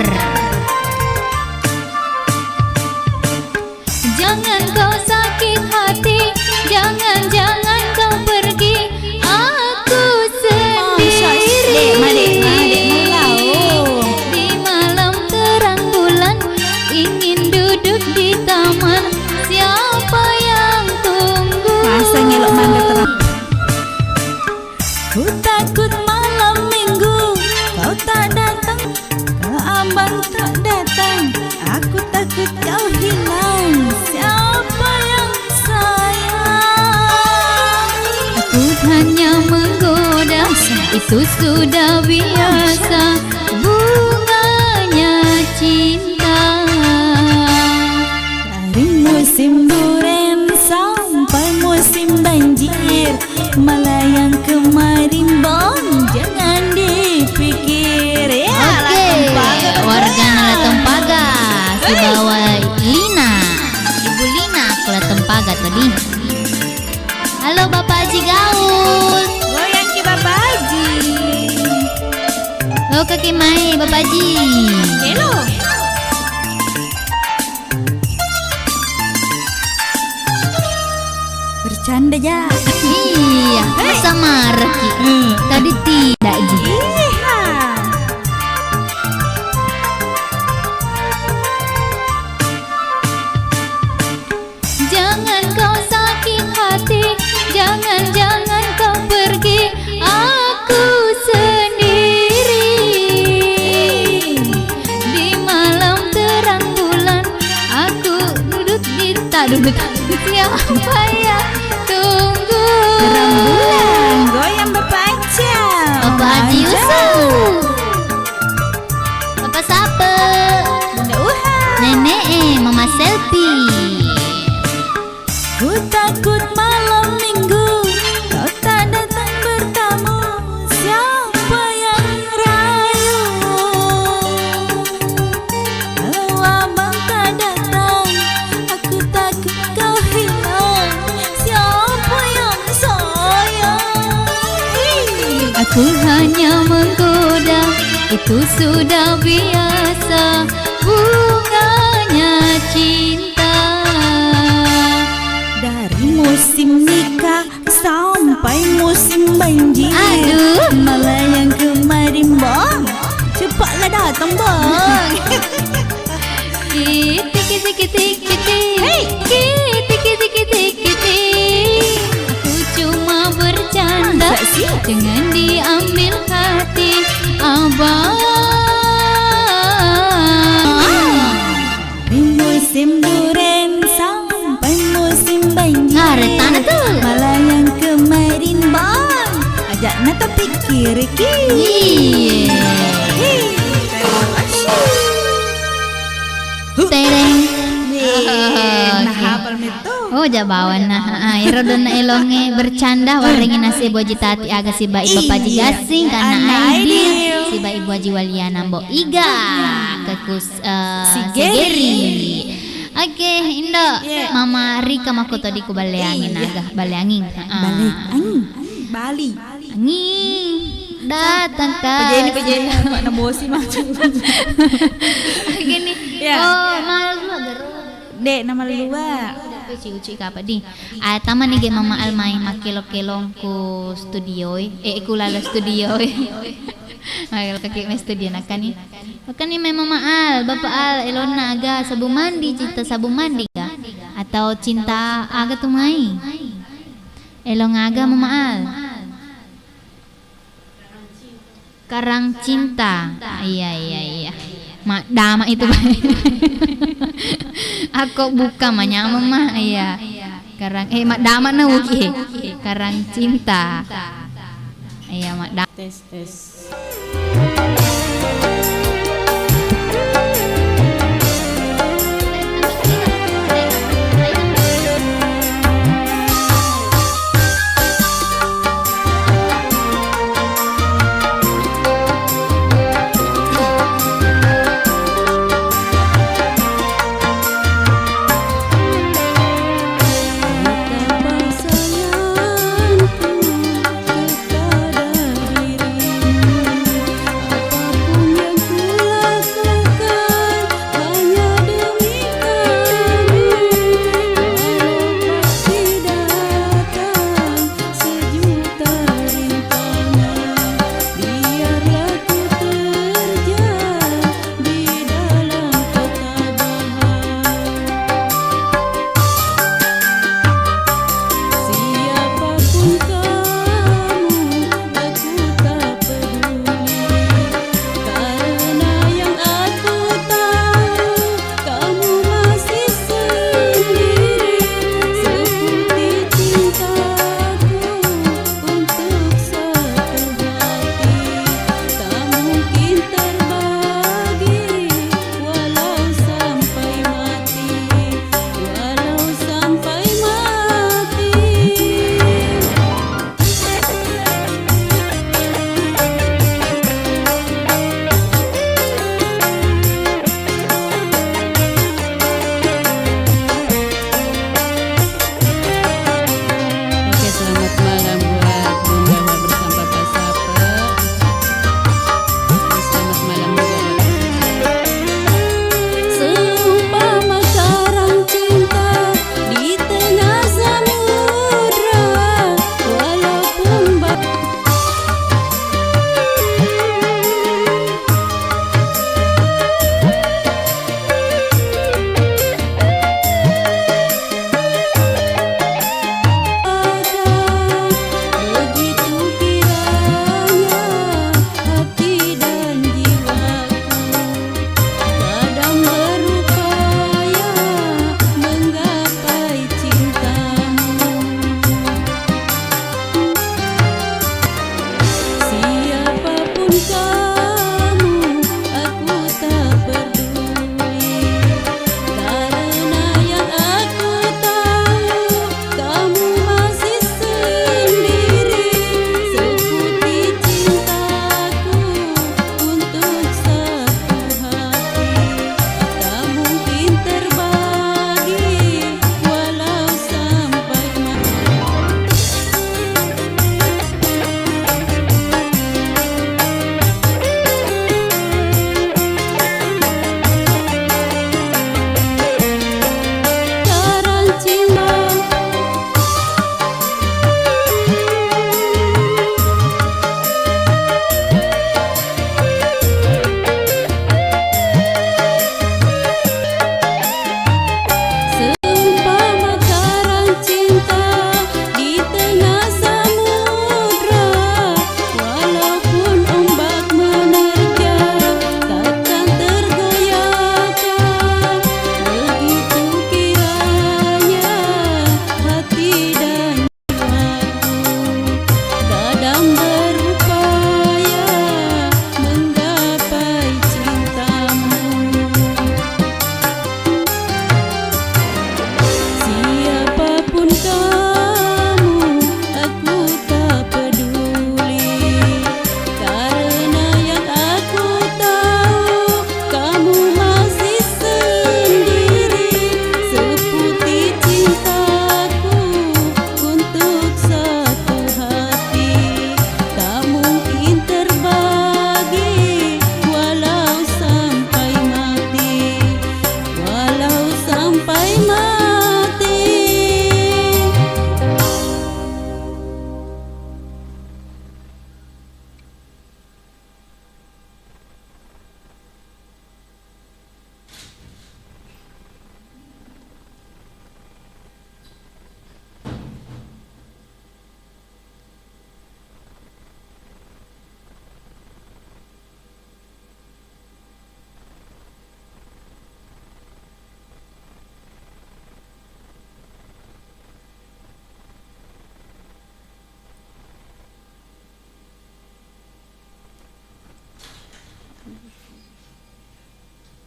Jangan kau sakit hati, jangan kau pergi, aku sendiri. Di malam terang ngelok mangga terang. Ku takut malam minggu kau tak datang, ke abang tak datang. Aku takut kau hilang, siapa yang sayang? Aku hanya menggoda, itu sudah biasa. Bunganya cinta. Dari musim duren sampai musim banjir, melayang kemarin bang, jangan dipikir. Ya, Oke, warga Nala Tempaga, si bawa Lina, Ibu Lina, kula Tempaga tadi. Halo Bapak Haji Gaul. goyang ki Bapak Haji. Halo Kaki Mai, Bapak Haji. Hello. Bercanda ya. Iya, masa marah Ki? Tadi tidak Ji. Iya. Jangan kau sakit hati, jangan kau pergi, aku sendiri. Di malam terang bulan, aku duduk siapa yang tunggu? Terang bulan, goyang Bapak aja. Bapak Haji Yusuf, Bapak Sape, Bunda Uha. Nenek Mama Selfie. Ku takut malam minggu kau tak datang bertamu, siapa yang rayu? Kalau abang tak datang, aku takut kau hilang, siapa yang sayang? Aku hanya menggoda, itu sudah biasa. Bunganya cinta. Dari musim nikah sampai musim banjir, Aduh. melayang kemarin bang, cepatlah datang bang. Kiti kiti kiti kiti. Kiti kiti kiti kiti. Aku cuma bercanda, Masa sih? jangan diambil hati abang. Di musim duren sampai musim banjir, Ngaret tanah tuh. melayang kemarin bang, ajak nata pikir ki. Iya. Tereng. Nah hafal itu. Oh jabawan nah irodona elonge bercanda warengi nasi boji tati aga si baik bapak Iya, jigasing karena Anda Aidil Aidil. si baik boji waliana mbok iga kekus Si si Geri. Geri. Oke Indo Iya. Mama Rika makoto di ku baleangin Iya. aga baleangin. Balik angin, Bali. Angin datang Pejeni kasih. mana bosi macam. Gini. Iya. Oh malu lu Dek nama luar. Uci apa di? Taman nih ge mama al main makelo-kelong ku studio ku lala studio Makelo kaki me studio nakani. Makani me mama al, bapak al elona aga sabu mandi cinta sabu mandi ga atau cinta aga tuh mai. Elong aga mama al. Karang cinta. Iya. Dama itu aku buka manya mama iya karang mak dama na wuki karang cinta iya mak dama Tes. Betapa sayangku kepada dirimu.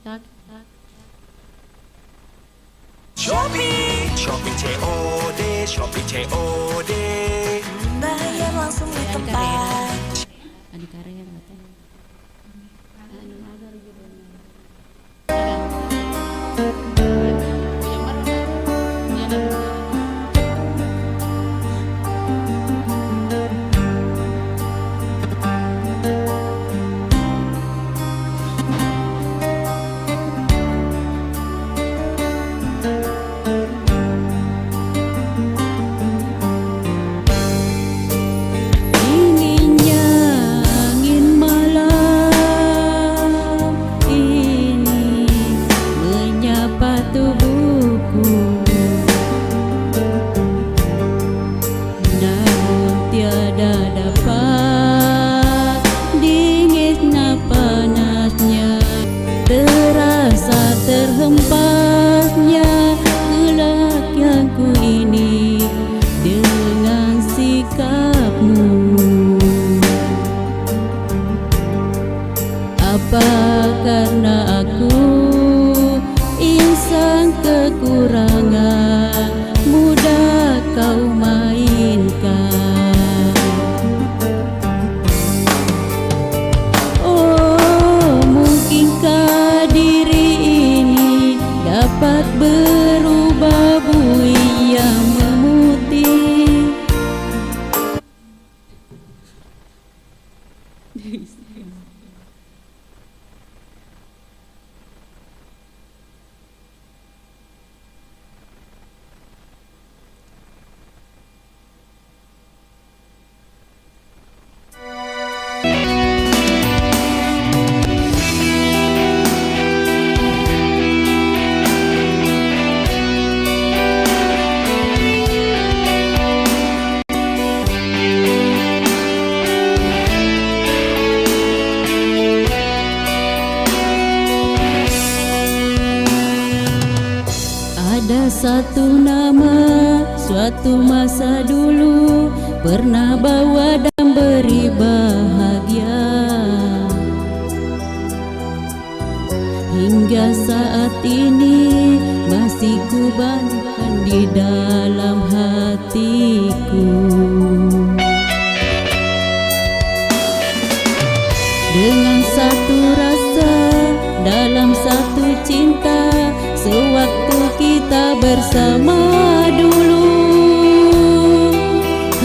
Shopee COD, Shopee COD. Bayar langsung di tempat. Adik karya katanya. Dinginnya angin malam ini menyapa tubuhku, namun tiada dapat dinginnya panasnya, terasa terhempasnya gelak yang ku ini dengan sikapmu. Apa karena aku insan kekurangan mudah kau mainkan? Oh, mungkinkah diri ini dapat berubah bui yang memutih? Ada satu nama, suatu masa dulu pernah bawa dan beri bahagia. Hingga saat ini masih ku bangkan di dalam hatiku. Dengan satu rasa, dalam satu cinta, sewaktu kita bersama dulu,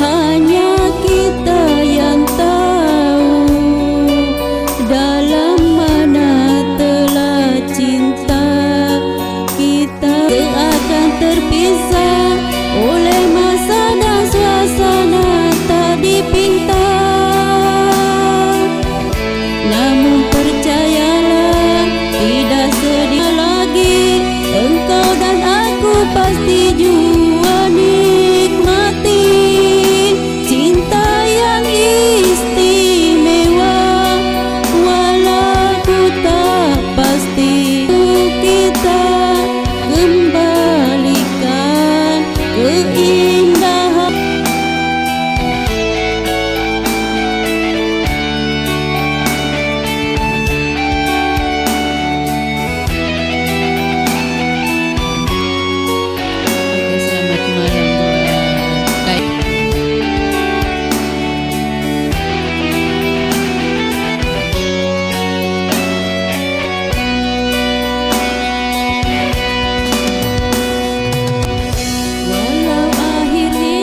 hanya kita yang tahu dalam mana telah cinta kita seakan terpisah oleh masa dan suasana tak dipinta. Namun percayalah, tidak sedih lagi, engkau dan aku pasti jua nikmati cinta yang istimewa. Walau ku tak pasti kita kembalikan keindahan. Selamat malam buat Kak. Walau akhirnya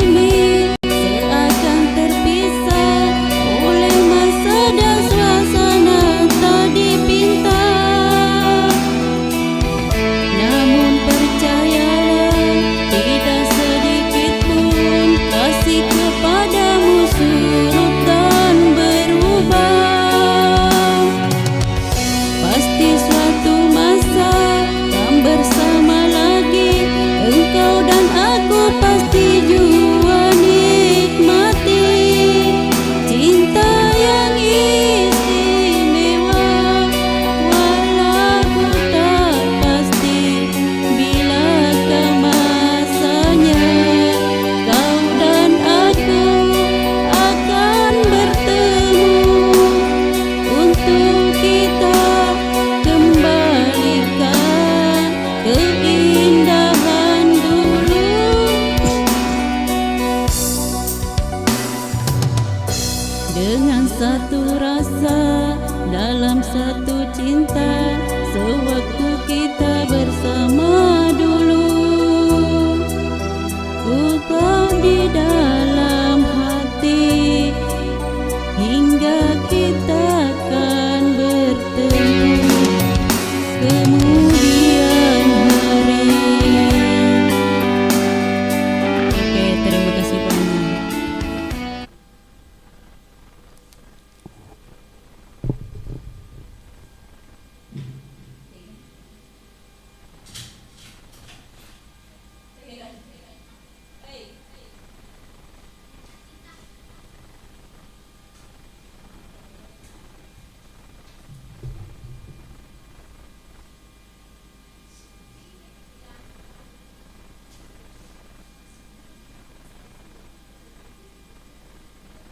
dengan satu rasa dalam satu cinta sewaktu kita bersama dulu. Ku kau di dalam hati hingga kita akan bertemu kemudian hari. Oke, terima kasih Pak Anang.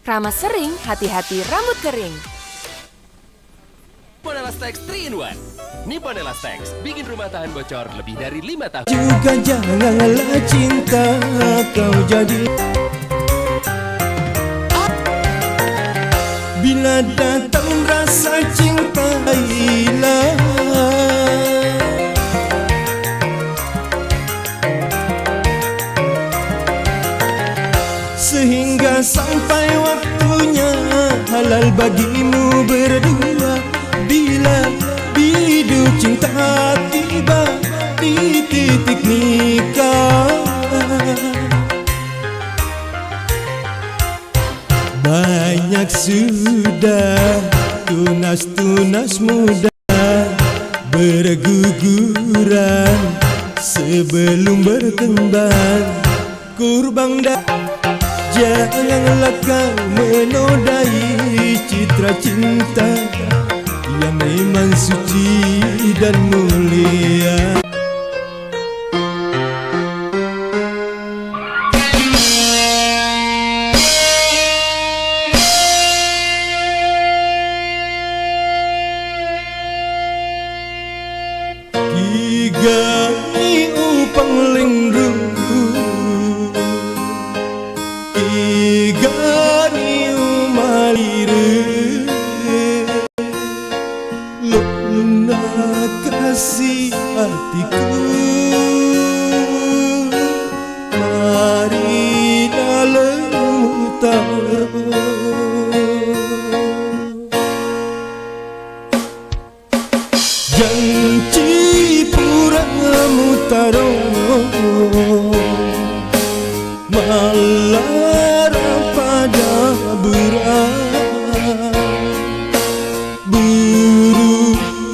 Keramas sering, hati-hati rambut kering. Nippon Elastex 3-in-1. Nippon Elastex bikin rumah tahan bocor lebih dari 5 tahun. Juga janganlah cinta kau jadi. Bila datang rasa cinta hilang, sehingga sampai waktunya halal bagimu berdua. Bila biduk cinta tiba di titik nikah, banyak sudah tunas-tunas muda berguguran sebelum berkembang. Kurban janganlah kau menodai citra cinta yang memang suci dan mulia. Tiga upang lingru, tiga maliru, luna kasih hatiku. Mari dalam utara janji pura mutaro malara pada buru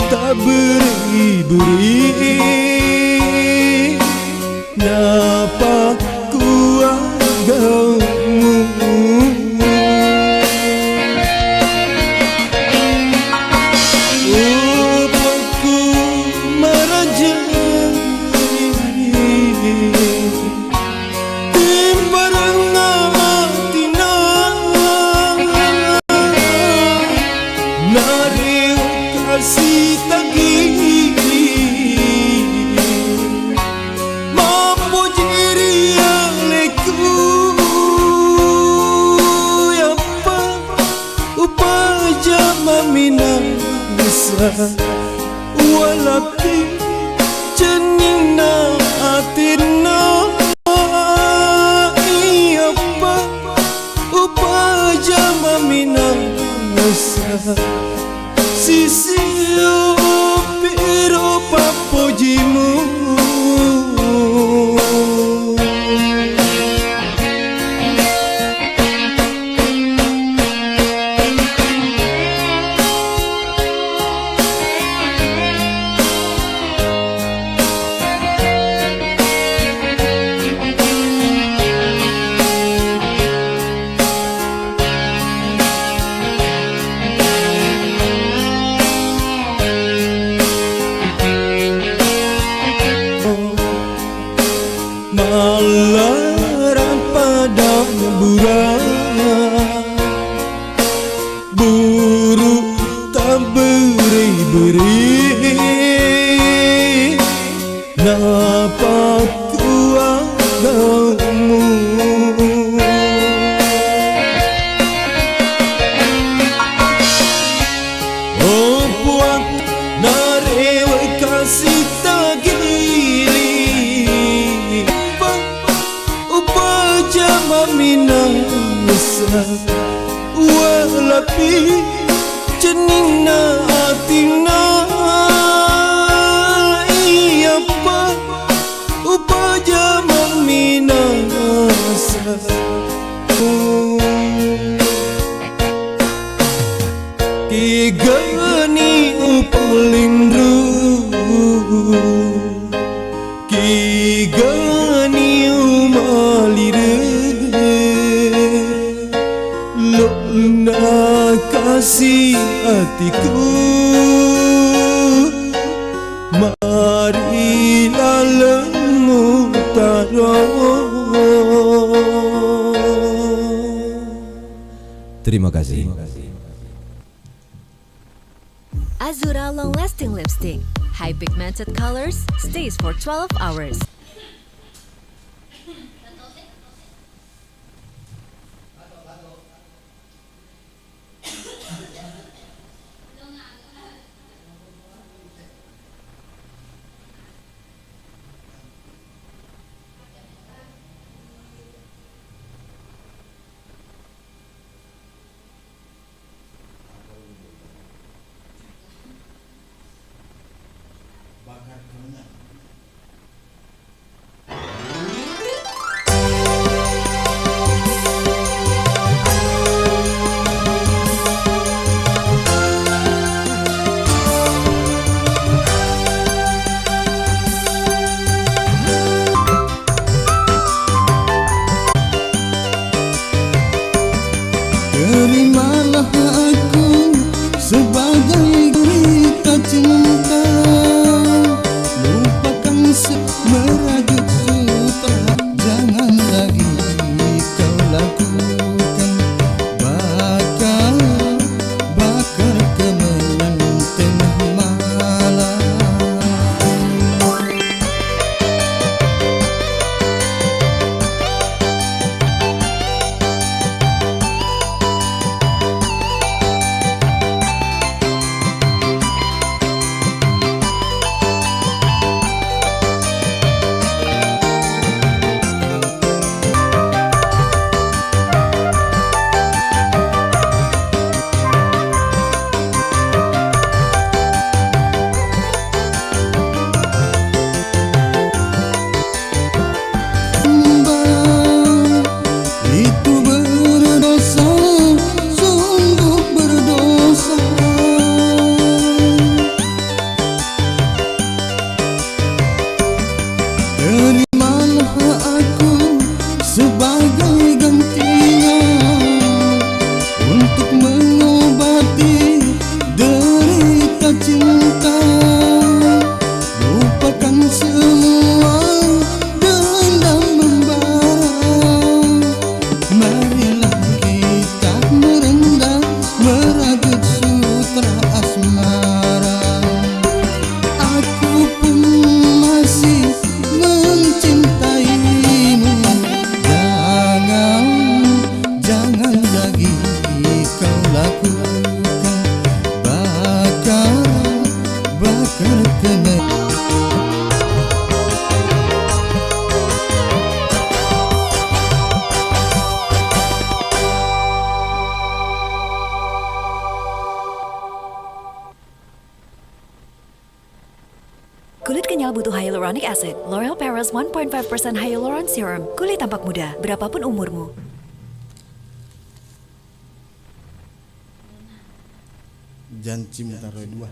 tak beri-beri. Napa ku agaumu upaku merajai timbarang atina nari kasih tagih mampu jiri aleku yapa upaja mamina bisa walapi jenina atina iyapa upaja mamina bisa sisi piro papojimu. Malara pada buru tak beri-beri. Napa ku agaumu minasa walapi cenina atina iya pa upaja minasa Kigani upalindru Kigani umalire Lona kasih hatiku Marilah lemu Terima kasih. Azura Long Lasting Lipstick. High pigmented colors, stays for 12 hours. Terimalah aku sebagai berita cinta Lupakan merajut sutra Jangan lagi kau lakukan Bakar kemenyan tengah malam Itu berdosa, sungguh berdosa Terimalah aku sebagai gantian Untuk mengobati derita cinta Lupakan semua dendam membara Marilah kita merendah merajut sutra asmara Aku pun masih mencintaimu Jangan lagi kau lakukan Bakar kemenyan Kulit kenyal butuh hyaluronic acid. L'Oreal Paris 1.5% Hyaluron Serum. Kulit tampak muda, berapapun umurmu. Janji taruh dua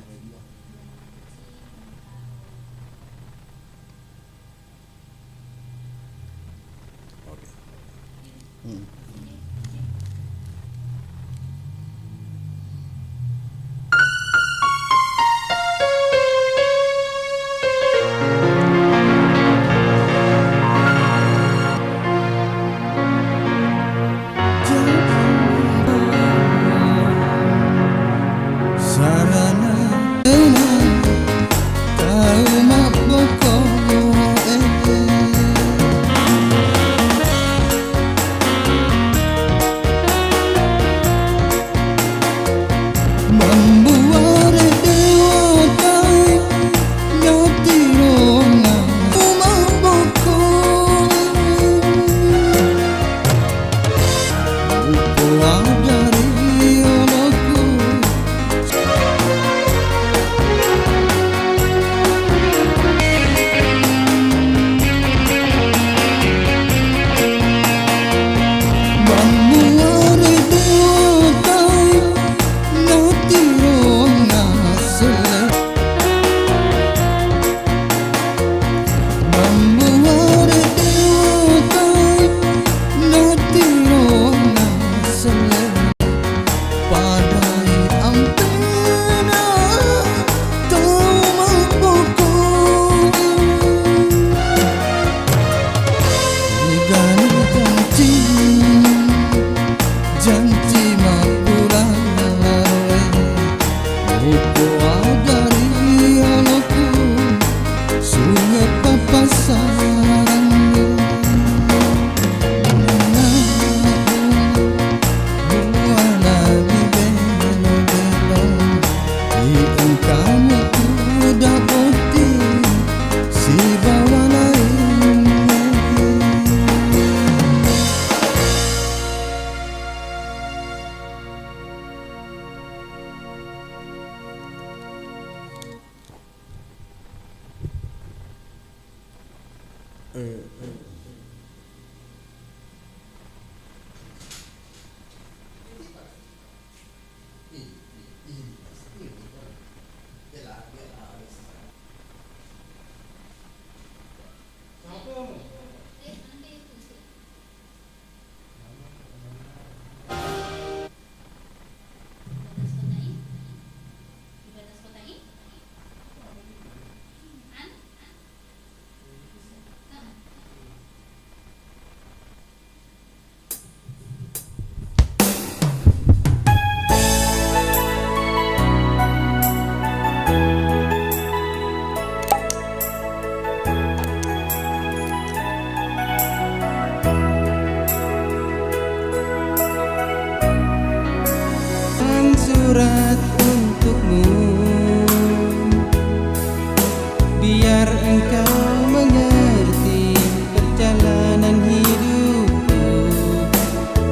Sarana tahu maboko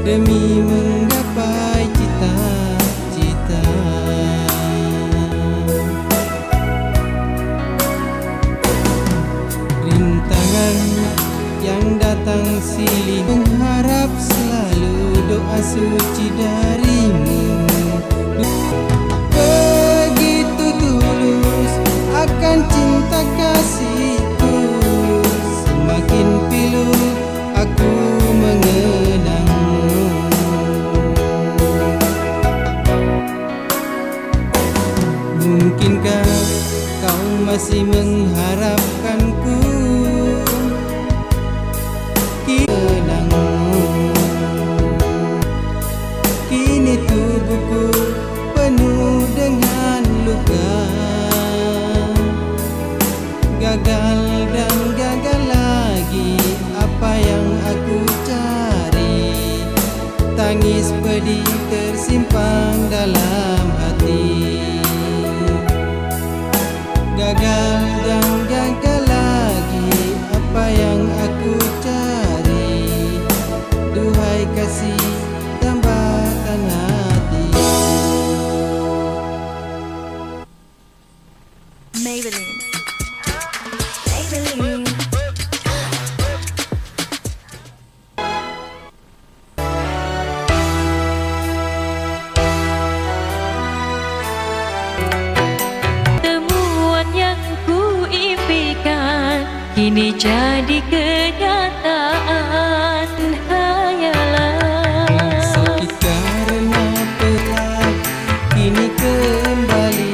demi menggapai cita-cita. Rintangan yang datang silih mengharap selalu doa suci darimu. Begitu tulus akan cinta kasihku, semakin pilu aku mengenangmu. Mungkinkah kau masih mengharapkanku? Kenangmu, kini tubuhku penuh dengan luka. Gagal dan gagal lagi apa yang aku cari. Tangis pedih tersimpan dalam hati. Gagal dan gagal lagi apa yang aku cari. Duhai kasih tambahkan hati. Maybelline. Maybelline. Temuan yang ku impikan kini jadi kenyataan hayalan. Sakit karena telah kini kembali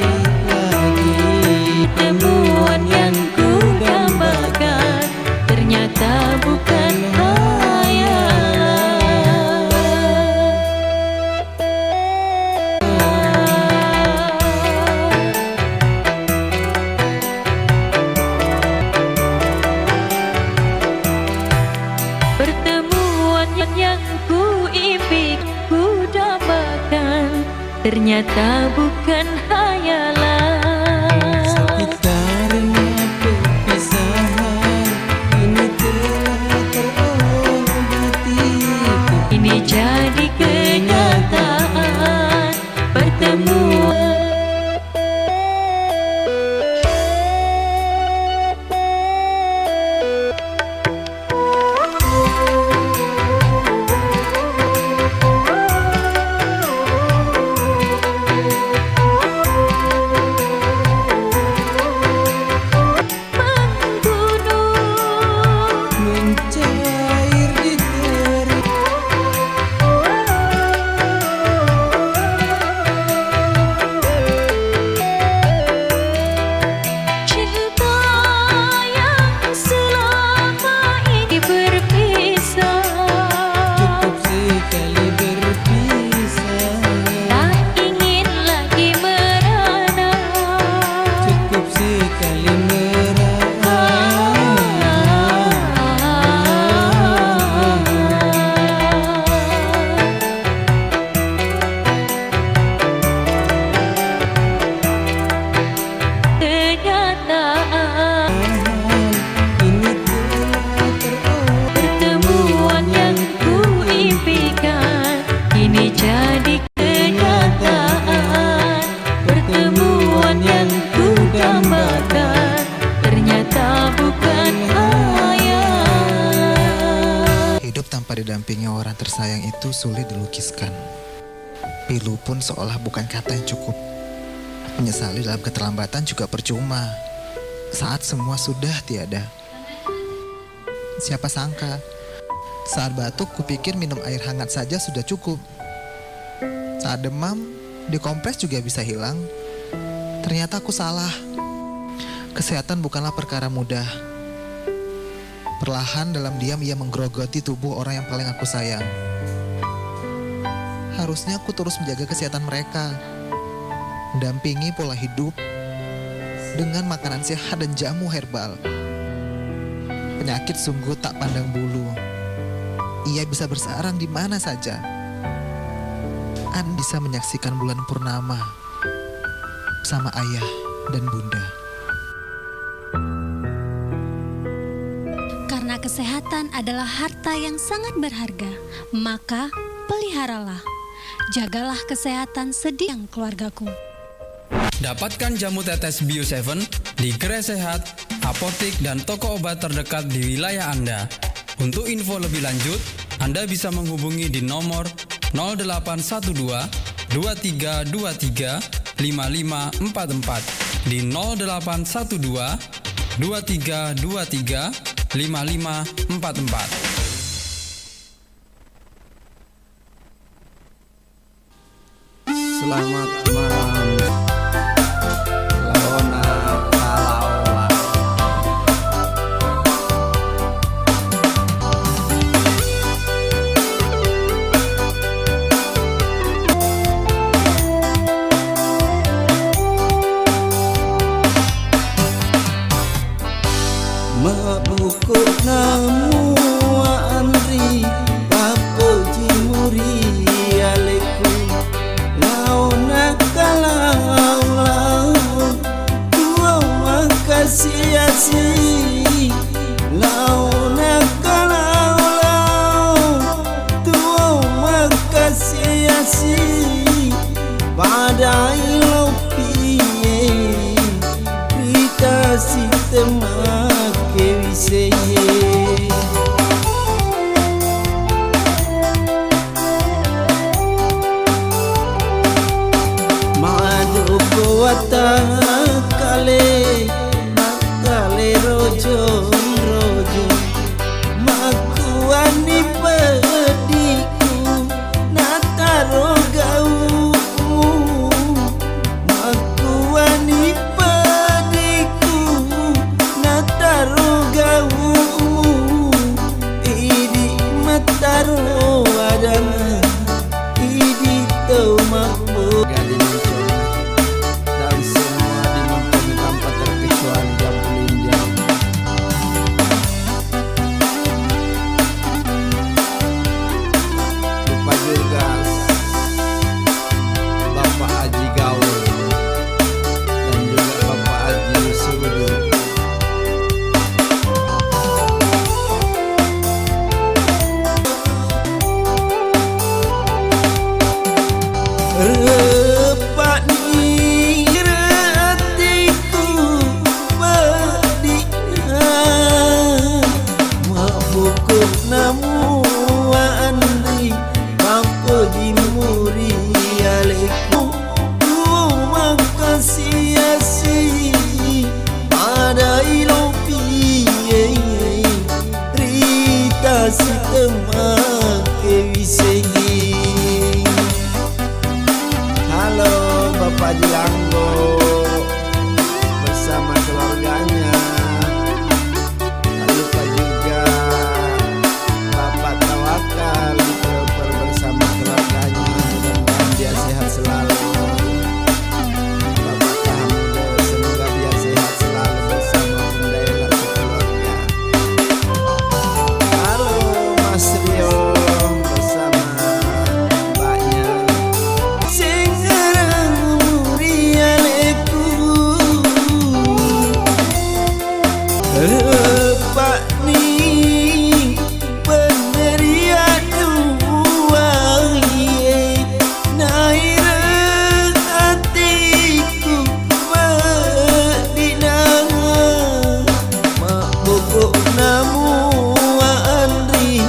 lagi. Temuan yang ku dambakan ternyata bukan pertemuan yang ku impikan, ku dambakan ternyata bukan hayalan. Sakit karena perpisahan kini telah terobati. Ini jadi kenyataan pertemuan. Mencair di terik. Cinta yang selama ini berpisah, Cukup sekali berpisah. tak ingin lagi merana. Cukup sekali Kenyataan ini telah terobati. pertemuan yang ku impikan kini jadi kenyataan. Pertemuan yang ku dambakan ternyata bukan hayal. Hidup tanpa didampingi orang tersayang itu sulit dilukiskan. Pilu pun seolah bukan kata yang cukup. Menyesali dalam keterlambatan juga percuma saat semua sudah tiada. Siapa sangka saat batuk kupikir minum air hangat saja sudah cukup. Saat demam dikompres juga bisa hilang. Ternyata aku salah. Kesehatan bukanlah perkara mudah. Perlahan dalam diam ia menggerogoti tubuh orang yang paling aku sayang. Harusnya aku terus menjaga kesehatan mereka, mendampingi pola hidup dengan makanan sehat dan jamu herbal. Penyakit sungguh tak pandang bulu. Ia bisa bersarang di mana saja. An bisa menyaksikan bulan purnama bersama ayah dan bunda. Karena kesehatan adalah harta yang sangat berharga, maka peliharalah. Jagalah kesehatan sedang keluargaku. Dapatkan jamu tetes Bio 7 di Gerai Sehat, apotek dan toko obat terdekat di wilayah Anda. Untuk info lebih lanjut, Anda bisa menghubungi di nomor 0812 2323 5544 di 0812 2323 5544. Selamat malam Laona Kalaola. Mabukuk namu Andri Papo Jimuri Aleku Launa Kalaola Tua makasiasi Launa Kalaola Tua makasiasi Pada ilopi Rita si temake wiseye Madu kuwata kale Makale rojo rojo Makuani pediku Nataro gau Makuani pediku Nataro gau Idi mataro adana Idi tau makbuk dan semua dimampungi tanpa terkecuali jambulinjam. Lupa juga Bapak Haji Gaul dan juga Bapak Haji Sudu. Repak ni retiku pedihan Mabukuk namu Andri Mampu jimuri aleku Makasih asi Pada ilopi Rita si temake wiseyi Halo Bapak Jilanggo bersama keluarganya. Lalu lupa juga Bapak Tawakal dioper bersama keluarganya. Mudah-mudahan dia sehat selalu. Bapak Tahamudo semoga dia sehat selalu bersama Bunda Ella sekeluarga. Halo Mas Rio bersama mbaknya. Pak ni penderian dua Naira hatiku Madinah Mak bokok namu Andri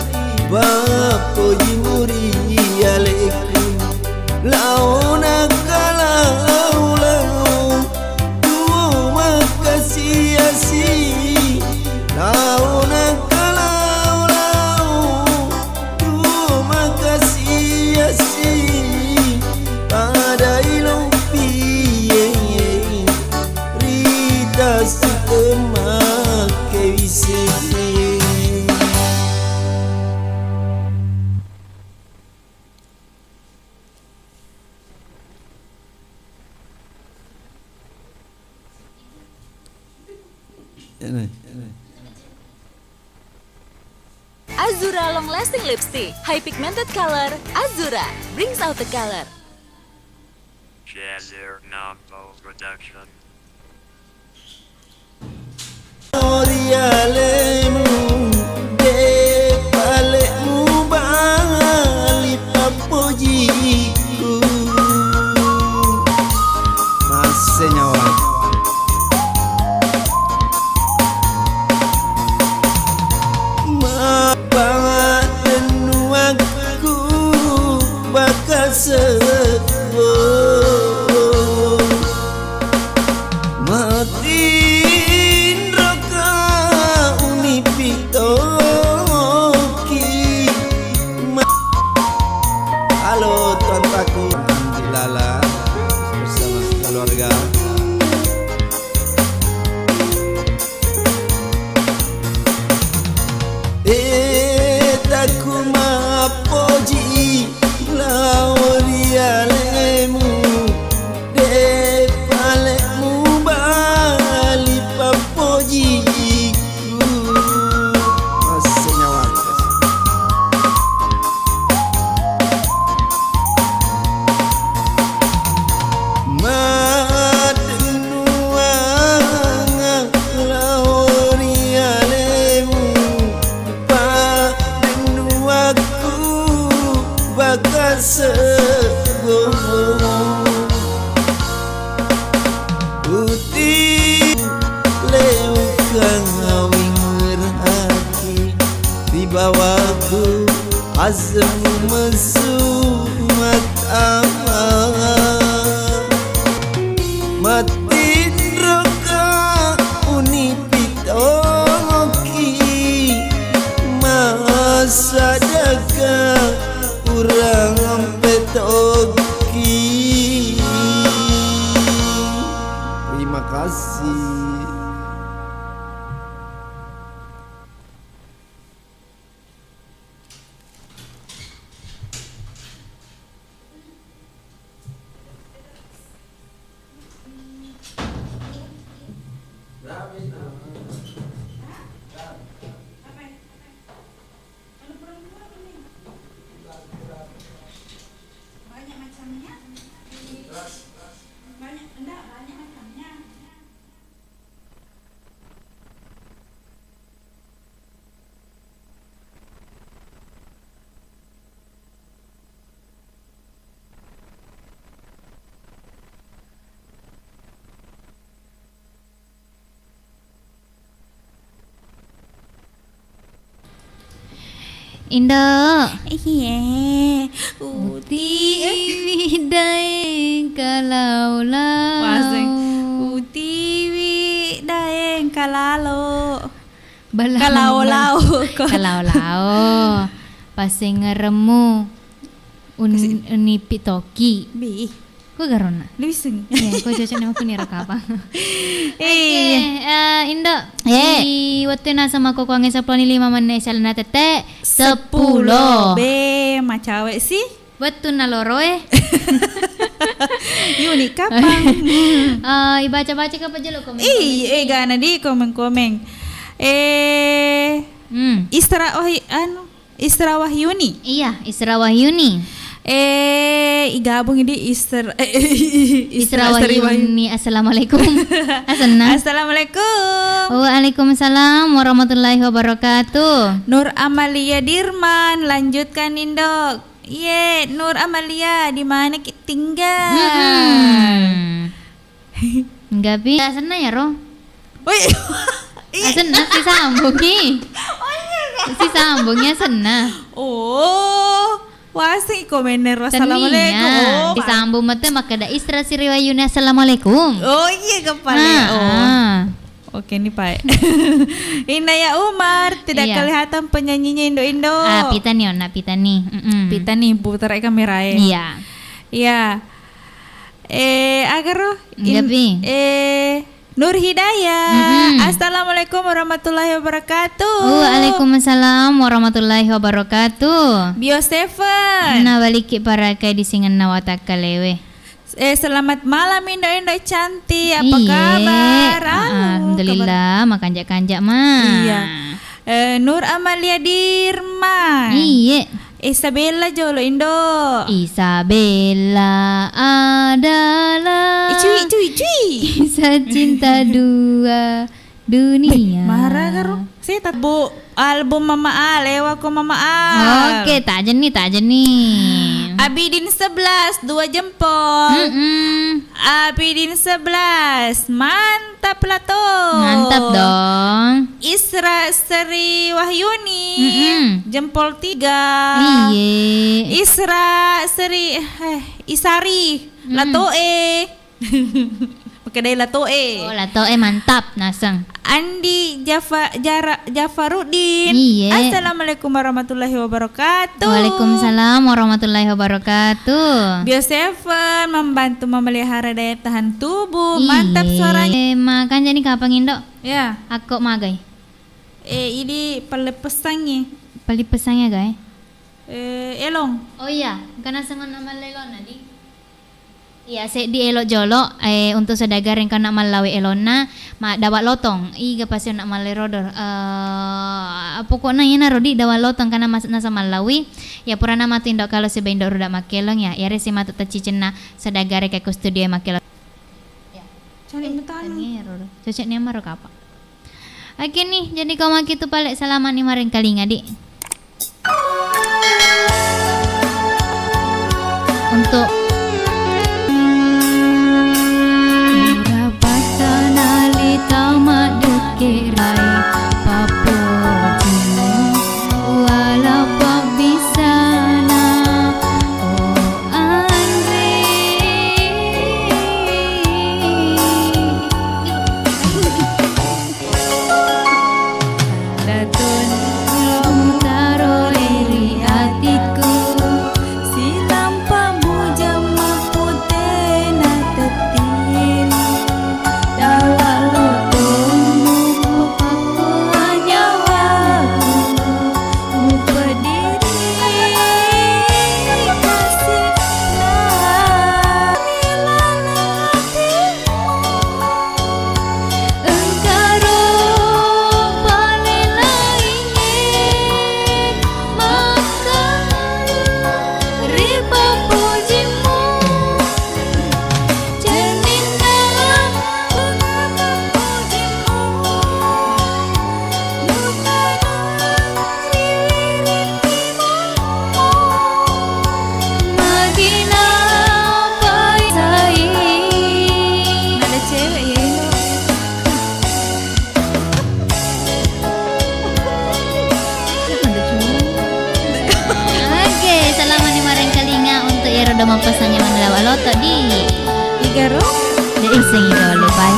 Bapo jimuri aleku Launa kalau Tua makasih asi Launa kalau Tua makasih asi Pada ilopi Rita si temake wiseye Azura Long Lasting Lipstick High Pigmented Color. Azura brings out the color. Jazzer Nambo Production. Orialemu sebelum matin roka unipitoki. Halo Tuan Paku, Lala bersama keluarga. Taku mapoji laurialemu de palemu bali papoji masih nyawa. Madenuang laurialemu padenuaku bakal sebelum putih lewat ngawing merhati di bawahku azam mesumat aman matin roka unipitoki masa daga urang petoki. Terima kasih. Indah. Iya. Utiwi daeng kalaulau. Pasang. Utiwi daeng kalalo. Kalau-lau. Kalau-lau. Pasing ngeremu unipitoki. Bi. Kau garona? Luiseng. Iya, kau cocok nama aku nih apa? Indo. Di waktu na sama kau kuangin 15 menit salna tete 10. Be, macawe sih. Waktu na loro Yuni kapan? Baca-baca apa aja lo komen. Gana di komen-komen. Isra Wahyuni. Iya, Isra Wahyuni. Igabung ini Isra Wahyuni. Assalamualaikum. Assalamualaikum. Waalaikumsalam warahmatullahi wabarakatuh. Nur Amalia Dirman, lanjutkan Indok. Nur Amalia, di mana kita tinggal? Enggak bisa sana ya, Ro. Sana si sambungi. Si sambungnya sana. Wasi komener wassalamualaikum. Disambung mate maka ada Isra Sri Wahyuni assalamualaikum. Kepala. Oke nih Pak. Inaya Umar, tidak kelihatan penyanyinya Indo-Indo. Pitani. Pitani putar kamera Iya. Iya. Agar Nur Hidayah. Assalamualaikum warahmatullahi wabarakatuh. Waalaikumsalam warahmatullahi wabarakatuh. Bio 7. Nah baliki para kay disingan nawataka lewe. Selamat malam Indo-Indo cantik. Apa kabar? Alhamdulillah makanjak-kanjak mah. Iya. Nur Amalia Dirman. Iya. Isabella Jolo Indo. Isabella adalah cuy. Kisah cinta dua dunia. Marah karo. Saya tak bu album Mama A lewa ko Mama A. Oke, tak jenih. Abidin 11 2 jempol. Abidin 11 mantap lah tuh. Mantap dong. Isra Sri Wahyuni jempol 3. Iye. Isra Sri Isari Latoe. Pakai dai Latoe. Oh, Latoe mantap nasang. Andi Jafaruddin. Iye. Assalamualaikum warahmatullahi wabarakatuh. Waalaikumsalam warahmatullahi wabarakatuh. Bio7 membantu memelihara daya tahan tubuh. Iye. Mantap suaranya. Makan jadi kapan Indo? Ya. Aku magai. Ini pesannya. Pali pesannya guys. Elong. Oh iya, karena sangat nama lelon nadi. Iya, saya di elok jolo untuk sedagar yang kena malawi elona dapat lotong. Iga pasti nak malerodor. Pokoknya ina rodi dapat lotong karena nasa malawi. Ya purana matu indok kalau sebendo rudak makelong ya. Ya resi matu tacicena sedagar kayak studio makelong. Ya. Cari betan. Cocok ni amaro apa? Oke nih, jadi kau maki tu balik salaman ni maring kali ngadi. Untuk tamat deke rai papojimu wala pabisana oh Andre datun taro leri hatiku silam pamuja maputena tetin udah mempesangnya menelawa loto di Igaro jadi iseng itu lebay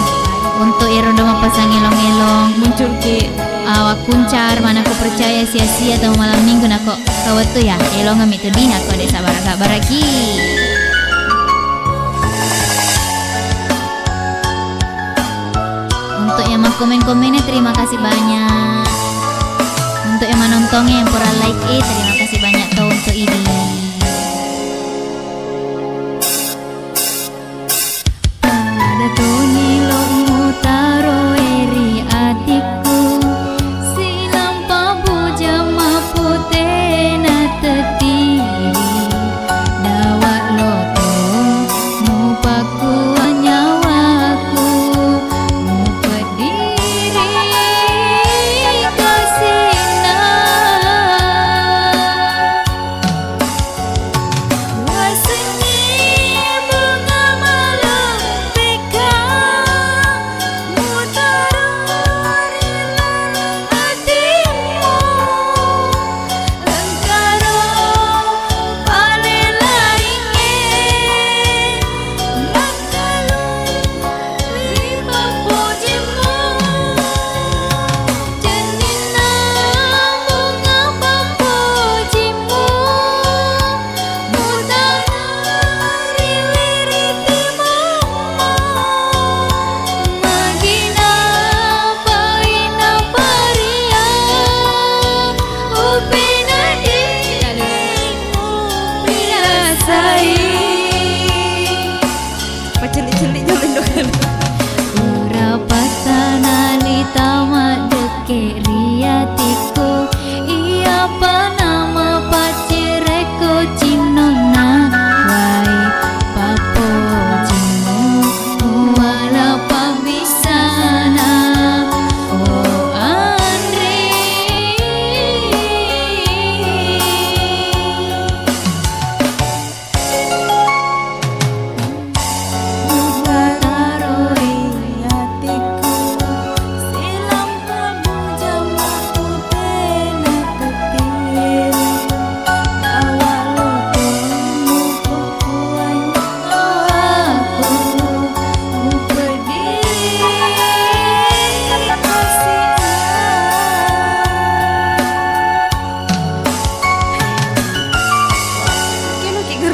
untuk iro udah mempesangnya elong-elong muncul ke awak kuncar mana aku percaya sia-sia atau malam minggu nako kau tuh ya elong ngamit tuh di aku ada sabar lagi untuk yang mau komen-komennya terima kasih banyak untuk yang menontonnya yang pura like terima kasih banyak tuh untuk ini. Toni lomu taro eri atiku silam pabuja maputena tetiri dawak loto mu paku nyawaku mu pediri kasina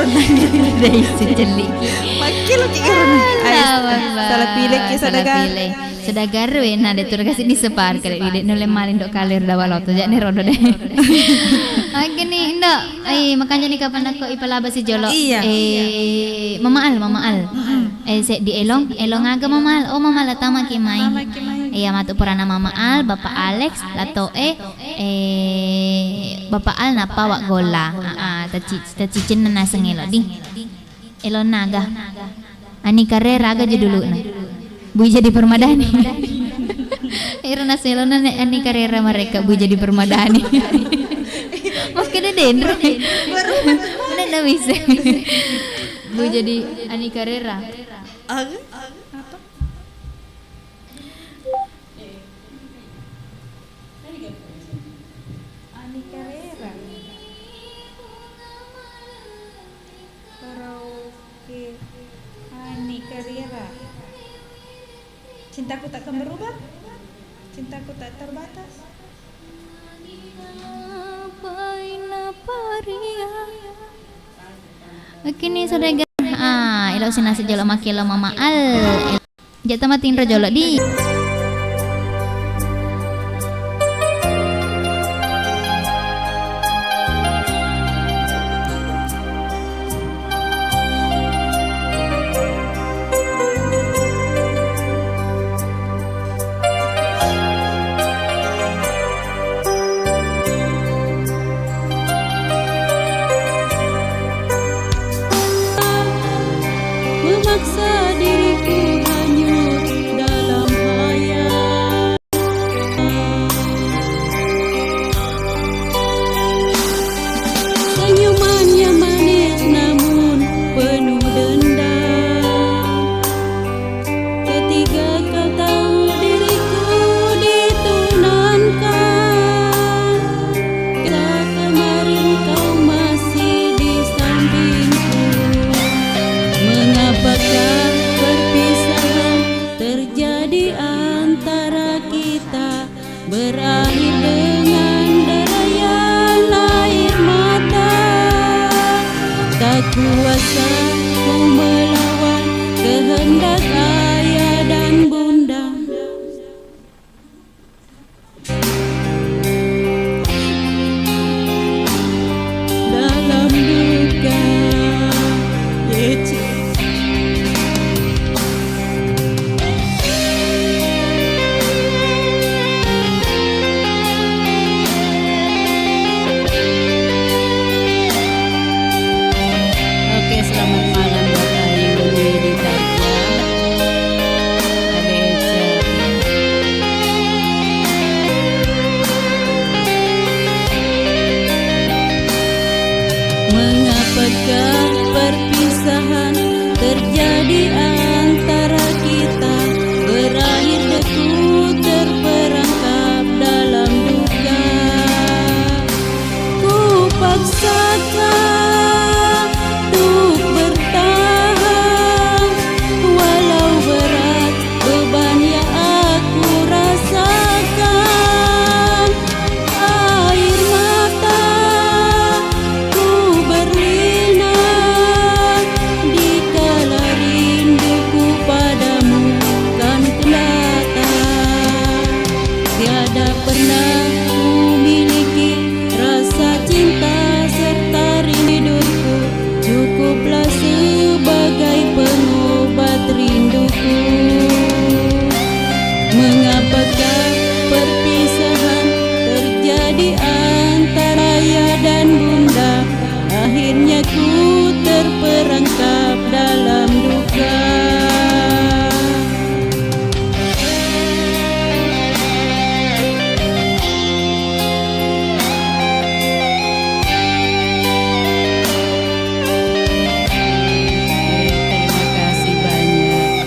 irun Dari sejeli. Makin lo irun. Salah pilih kisah dagang. Sudah garwe nah de tur kasih ni separ kali ide nule malin dok kalir dawalo tu jak ni rodo deh. Gini ndak makanya ni kapan aku ipalaba si jolo. Mama al. Se di elong aga mama al. Oh mama la tama ki mai. Iya matu purana mama al, Bapak Alex lato Bapak al napa wak gola. Tacicin na sengelo ding. Elon naga. Ani karera aga je dulu na. Bu jadi permadani. Irna selona ani karera mereka Bu jadi permadani. Mas kena dendro. Mana bisa. Bu jadi ani karera. Cintaku takkan berubah, cintaku tak terbatas. Kini sudah ilo sinasi jolo makilo mama al. Jata matin rojolo di. Memaksa diriku hanyut dalam hayal. Senyumannya manis namun penuh dendam. Ketika kau tahu diriku ditunangkan, saat kemarin kau masih di sampingku. Mengapakah perpisahan terjadi antara kita, berakhir dengan derayan air mata? Tak kuasa ku melawan kehendak ayah dan bunda. Dalam duka Oke, selamat malam buat Ayu di Tarja. Ada Eca. Mengapakah perpisahan terjadi antara kita, berakhir deku terperangkap dalam duka. Ku paksakan untuk bertahan, walau berat beban yang aku rasakan. Air mata ku berlinang, dikala rinduku padamu kan kelihatan. Tiada pernah ku miliki rasa cinta serta rinduku, cukuplah sebagai pengobat rinduku. Mengapakah perpisahan terjadi antara ayah dan bunda, akhirnya ku terperangkap dalam duka. Terima kasih banyak.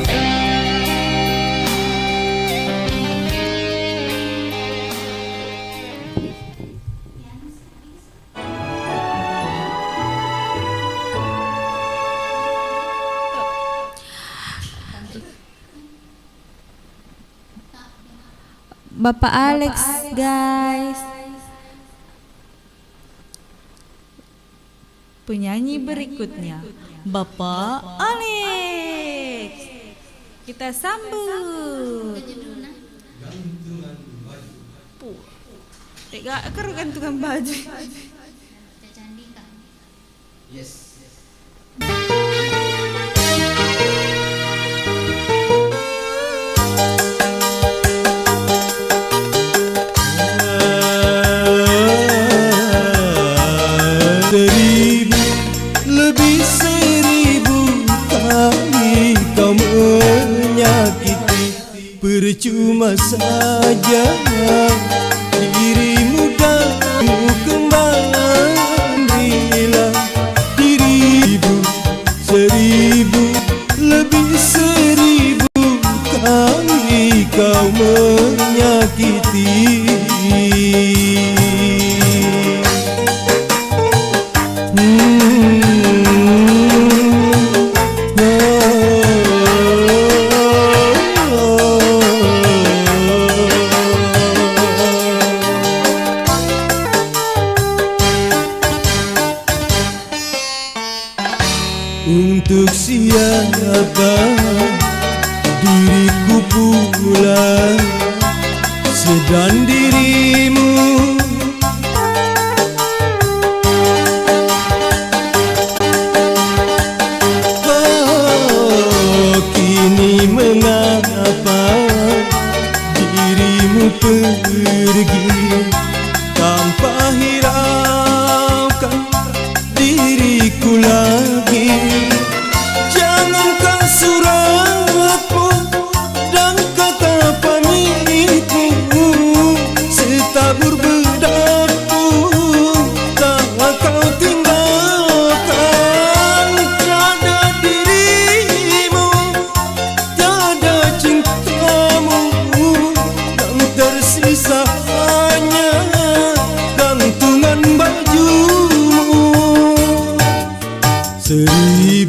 Bapak Alex, guys. penyanyi berikutnya, Bapak Alex. Kita sambut. Tega ker gantungan baju. Yes. Seribu, lebih 1000 kali kau menyakiti. Percuma saja dirimu dan kembalilah. Dirimu 1000, lebih 1000 kali kau menyakiti. Untuk siapa diriku pula sedang dirimu. Oh, kini mengapa dirimu pergi tanpa hiraukan diriku lagi. Jangankan suratmu dan kata pamitmu, setabur bedak pun tak kau tinggalkan. Tiada dirimu, tiada cintamu, dan tersisa hanya gantungan bajumu. 1000,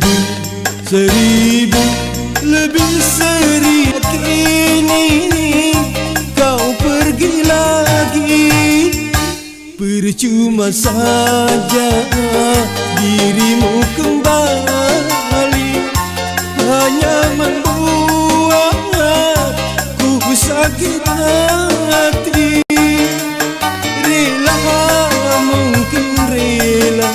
1000, lebih 1000 kini kau pergi lagi. Percuma saja dirimu kembali, hanya membuatku sakit hati. Rela, mungkin rela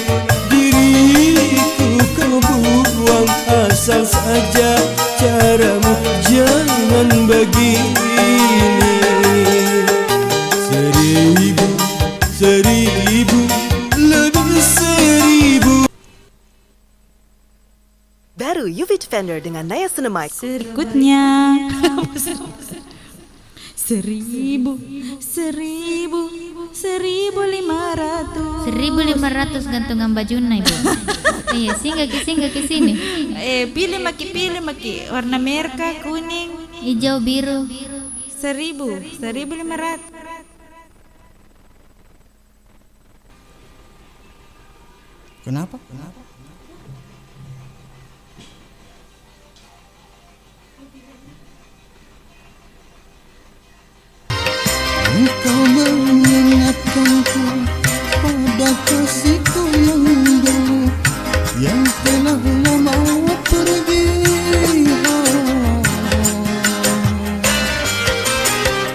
diriku kau buang, asal saja caramu jangan begini. 1000, 1000, lebih 1000. Baru UV Defender dengan niacinamide. Berikutnya 1500. 1500 gantungan baju na ibu. Iya, singgah ke sini. Pilih maki warna merah, kuning, hijau, biru. 1500. Kenapa? Engkau mengingatkanku pada kasihku yang dulu, yang telah lama pergi.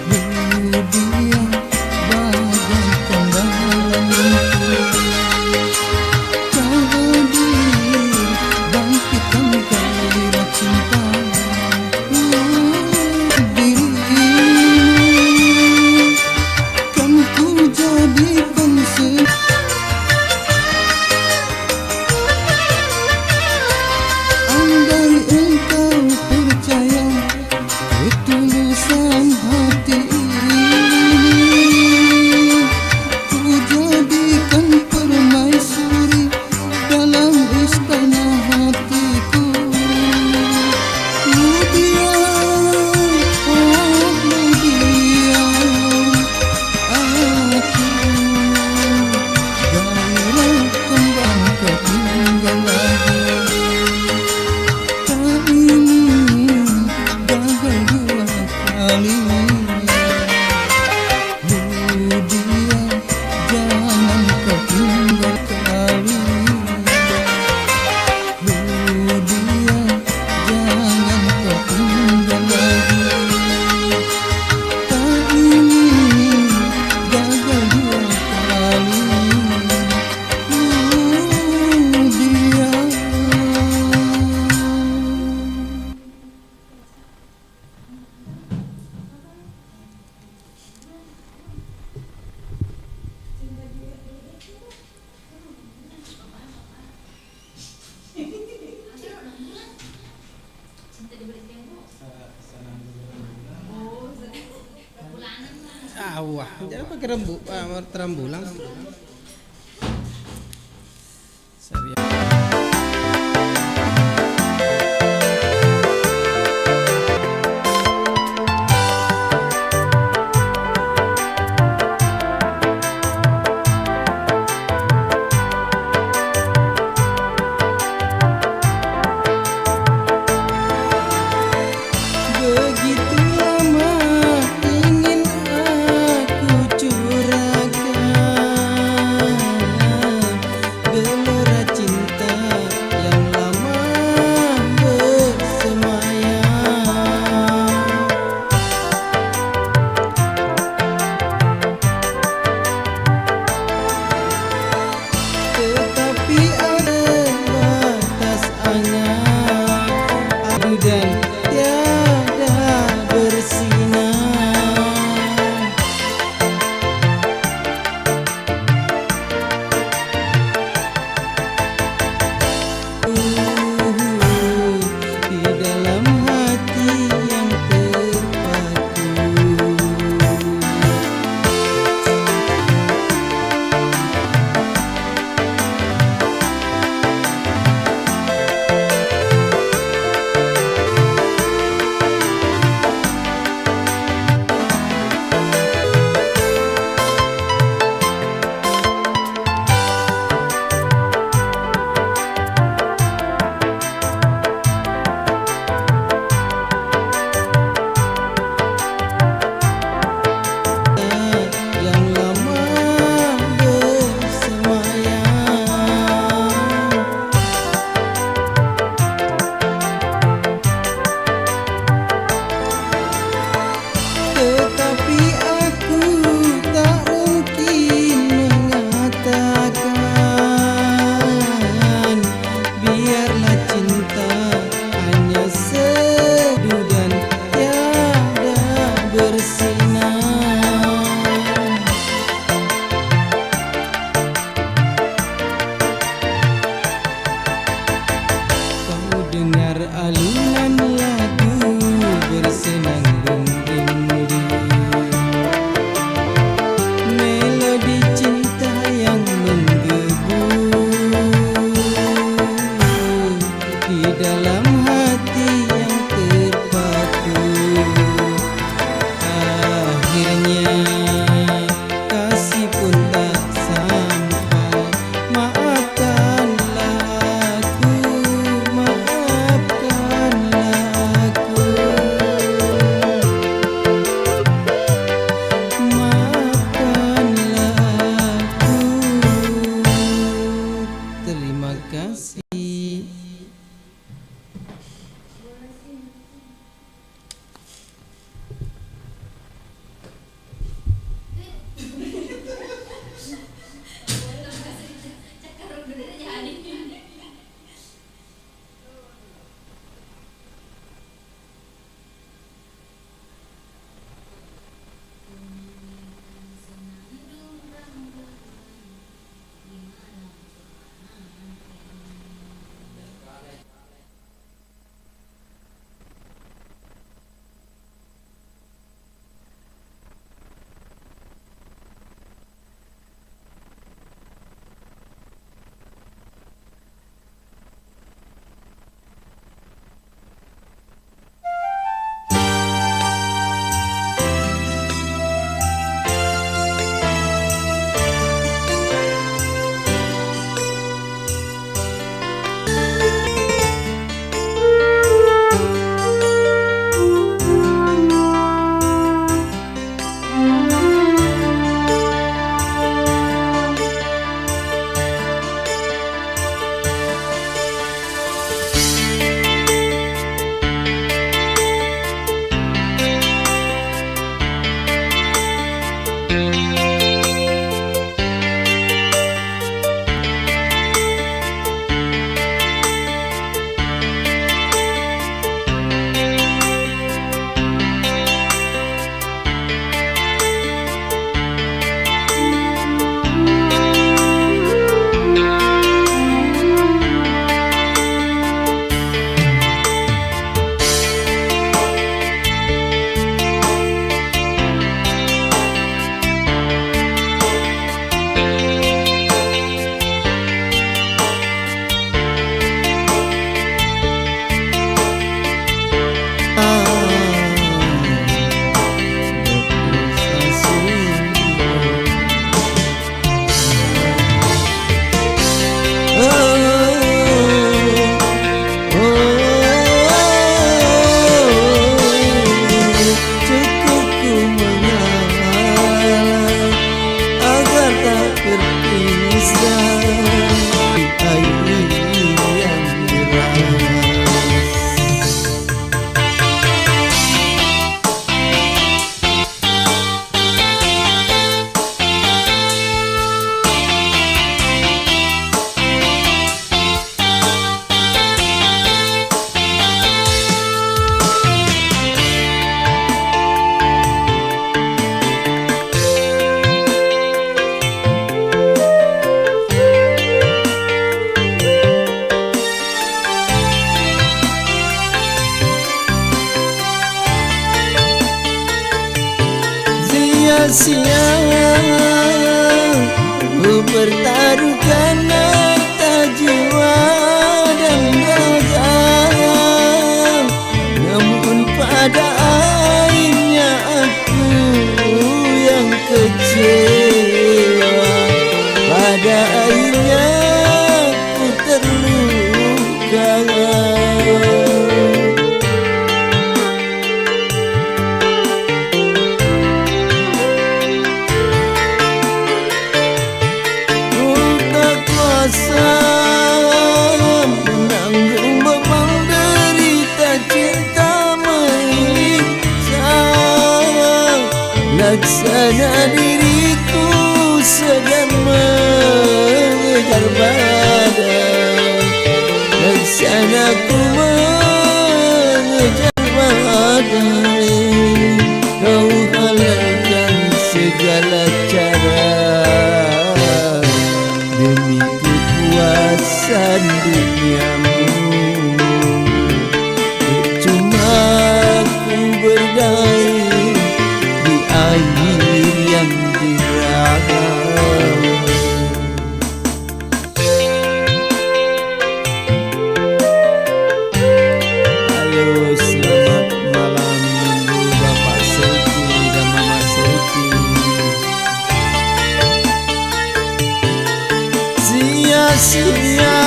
Dulu dia bagaikan dalam mimpi, kau hadir bangkitkan gairah cinta. Andai engkau Wah, jadi pakai terambulan. Begitu lama ingin aku curahkan gelora cinta yang lama bersemayam. Tetapi ada batasnya, adu dan tiada bersinar. Di dalam hati yang terpaku, yang lama bersemayam. Tetapi aku tak mungkin mengatakan, biarlah cinta hanya seduh dan tiada bersinar. Kau dengar alunan lagu bersenandung rindu, melodi cinta yang menggebu di dalam hati yang terpaku. Akhirnya kasih pun tak sampai. Maafkanlah aku, maafkanlah aku, maafkanlah aku. Terima kasih. sia-sia ku pertaruhkan harta jiwa dan raga, namun pada akhirnya aku yang kecewa. Pada akhirnya aku terluka. Ku tak kuasa menanggung beban derita cinta menyiksa. Laksana diriku sedang mengejar badai, laksana ku mengejar badai. Kau halalkan segala cara demi kepuasan duniamu. Percuma ku berdaya di air yang diragam. Halo, selamat malam minggu Bapak Selti dan Mama Selti. Sia-sia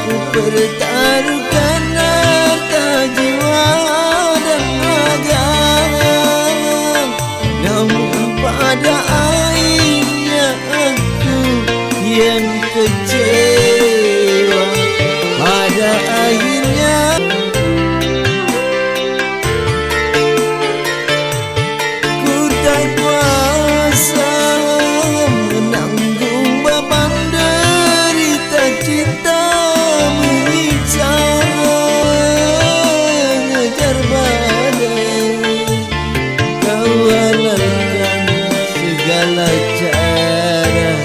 ku pertaruhkan harta jiwa dan raga, namun pada akhirnya aku yang kecewa. Pada akhirnya ku tak kuasa menanggung beban derita cinta menyiksa. Ngejar badai, kau halalkan segala cara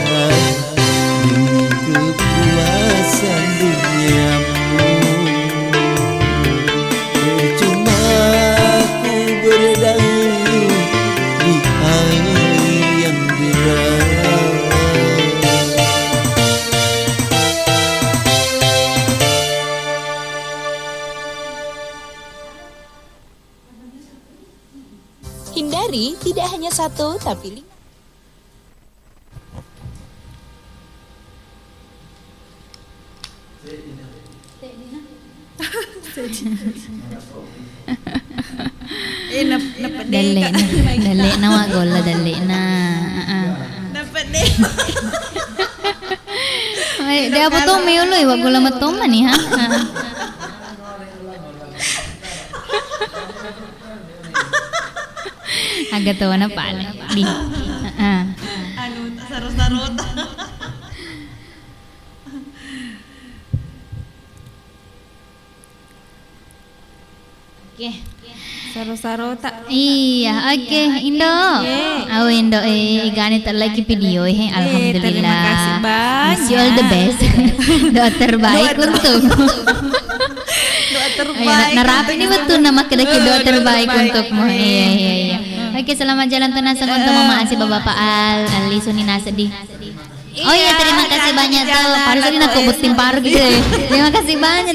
demi kepuasan duniamu. Percuma ku berdayung di air yang diragam. Hindari tidak hanya satu, tapi 5. Dali na wag gola dali na. Dapat deh. Ay, dia apa tuh miuloy wag gola matoma nih ha. Agak tawa na pala. Di. Anu sarot-sarot. Oke. Sarot-sarota. Iya, oke, Indo. Oh, Indo, ganit lagi video alhamdulillah. Terima kasih banyak. Wish you all the best. Doa terbaik untuk. Doa terbaik. Narapi ini betul nama kedaki doa terbaik untukmu. Iya. Oke, selamat jalan tenasang untuk Mama Asi Bapak Al, Ali Sunina sedih. Oh iya, terima kasih banyak tuh. Paris ini aku butin paru gitu. Terima kasih banyak.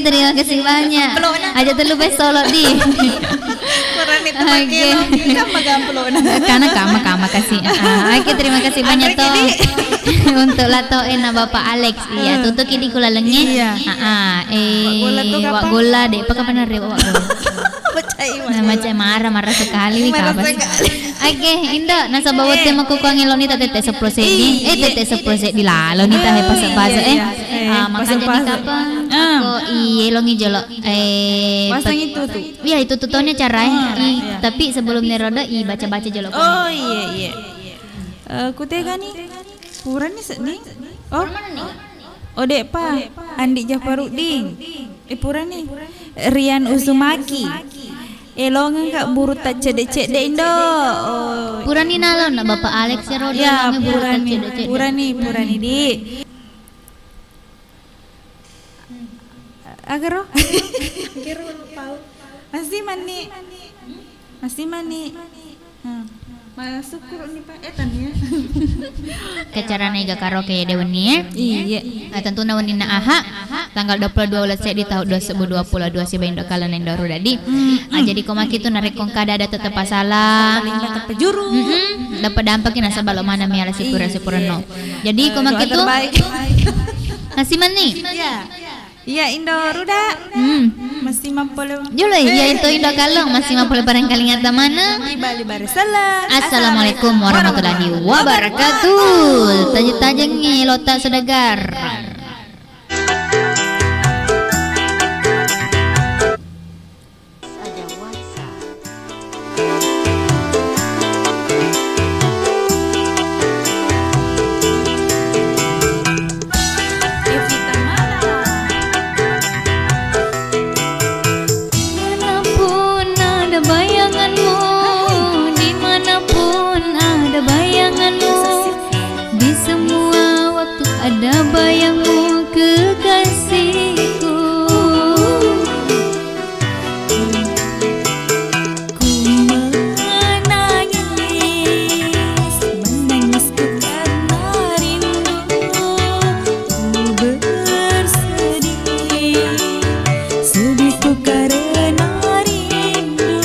Aja terlalu besok di. Kurang itu pakai kama gamplona. Karena kama kasih. Oke, terima kasih banyak tuh. Untuk latoin Bapak Alex. Iya, tutup ini kula lengi. Wak gola deh. Apa kapan hari wak gola? Macam marah sekali Oke, Indo, nasa bawat tema ko kang elonita tete seprosedi. Tete seprosedi la, elonita he pasa-pasa makanya di kapang ako elongi jolo pasang itu tuh. Iya, itu tutorialnya cara tapi sebelum neroda baca-baca jolo. Oh iya. Kutega nih. Puran nih sedih. Oh. Odek pa, Andi Jafarudin. Puran nih. Rian Uzumaki. Elongan kak buru tak cedek-cedek Indo. Purani nalon nak Bapak Alex roda ya, buru tak cedek-cedek. Purani di. Agaro. Masih mani. Masuk kurang nih Pak Etan ya. Kecarana iga karaoke ya dewen nih. Iya. Tentu na wanina aha tanggal 22 bulan saya di tahun 2022 si bayin do kala neng doru dadi. Jadi koma kitu narek kong kada ada tetep pasalah. Paling mata pejuru. Dapat dampakin asa balo mana miala sipura no. Jadi koma kitu. Nasi mani. Iya. Iya Indo Ruda. Masih mampole. Julo ya itu Indo Kalong masih mampole barangkali ngata mana? Bali Baresalam. Assalamualaikum warahmatullahi wabarakatuh. Tajeng-tajeng lota sedagar. Ada bayangmu kekasihku. Ku menangis, menangisku karena rindu. Ku bersedih, sedihku karena rindu.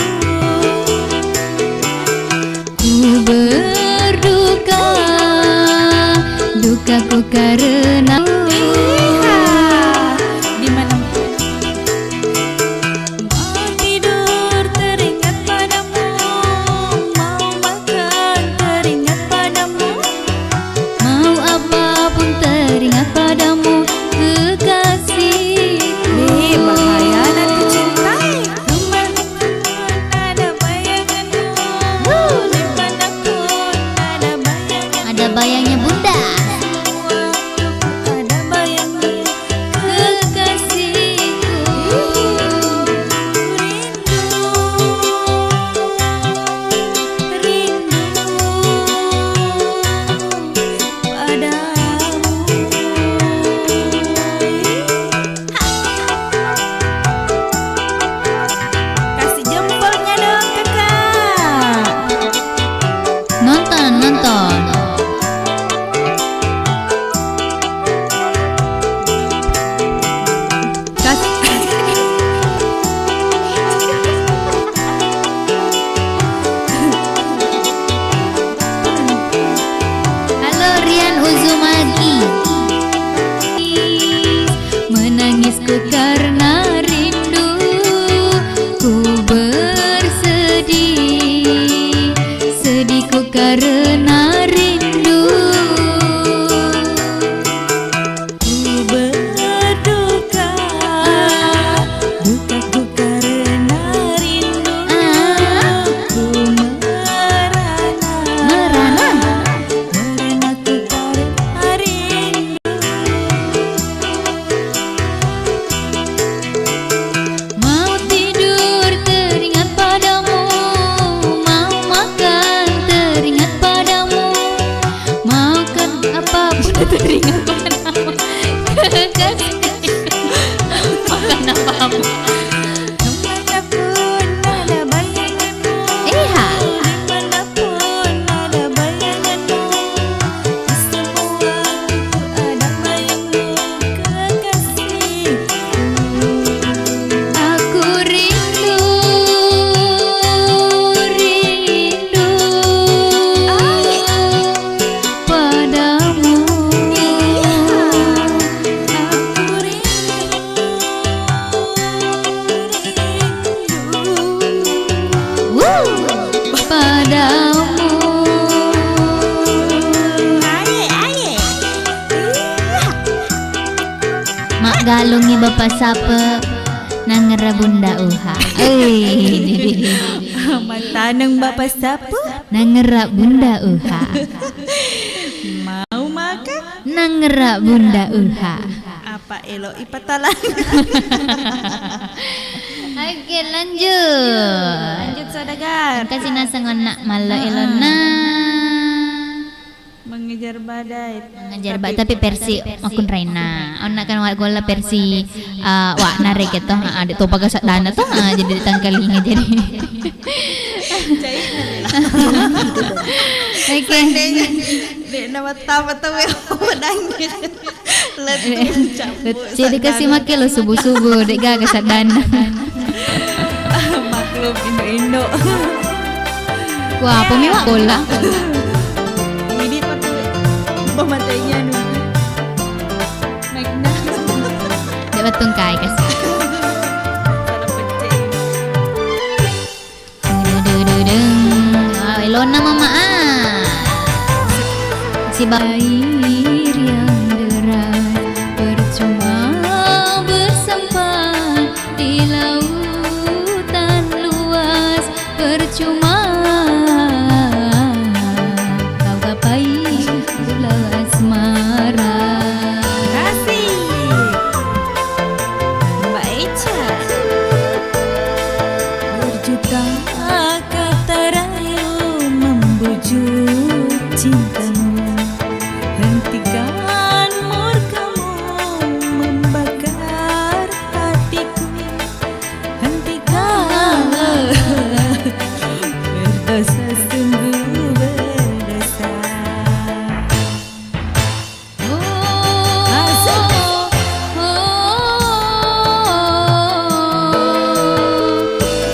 Ku berduka, dukaku karena di mana mau tidur teringat padamu, mau makan teringat padamu, mau apapun teringat padamu kekasihku. Bahaya nanti cintai. Ada bayanganmu, dimanapun ada bayangan. Ada bayangnya bunda. Kasih jempolnya dong kakak. Nonton. Halo Rian Uzumagi. Menangisku karena rindu, ku bersedih, sedihku karena rindu. Ku berduka, dukaku karena rindu. Ku merana, merenaku karena rindu. Mau tidur teringat padamu, mau makan teringat padamu, mau kan apapun teringat padamu kekasihku. Makan apapun dimanapun ada bayanganmu, dimanapun ada bayanganmu, di semua itu ada bayangmu kekasihku. Aku rindu padamu. Aku rindu padamu. Mak galungi bapak sapa nangera bunda uha. Matanang bapak sapu. Nangera bunda uha. Mau makan? Nangera bunda uha. Apa elo ipatalang. Oke lanjut. Lanjut saudagar. Kasih nasa ngonak malo elona. Mengejar badai. Mengejar badai tapi versi akun Raina. Ona kan wak gola versi wak narik gitu. Ada topa gasak dana tuh jadi tangkali jadi. Oke. Dek nama tamat tahu yang menangis. Letung campur. Jadi kasih makan lo subuh-subuh dek gak kesadana. Maklum Indo-Indo. Wah, pemilik bola. Ini patut pematainya nih. Magna. Dek batung kai kasih. Elona mama si air yang deras percuma bersampai di lautan luas, percuma kau gapai pulau asmara. Kasih Mbak Echa. Berjuta kata rayu membujuk cintamu, hentikan murkamu membakar hatiku, hentikan berdosa sungguh berdosa.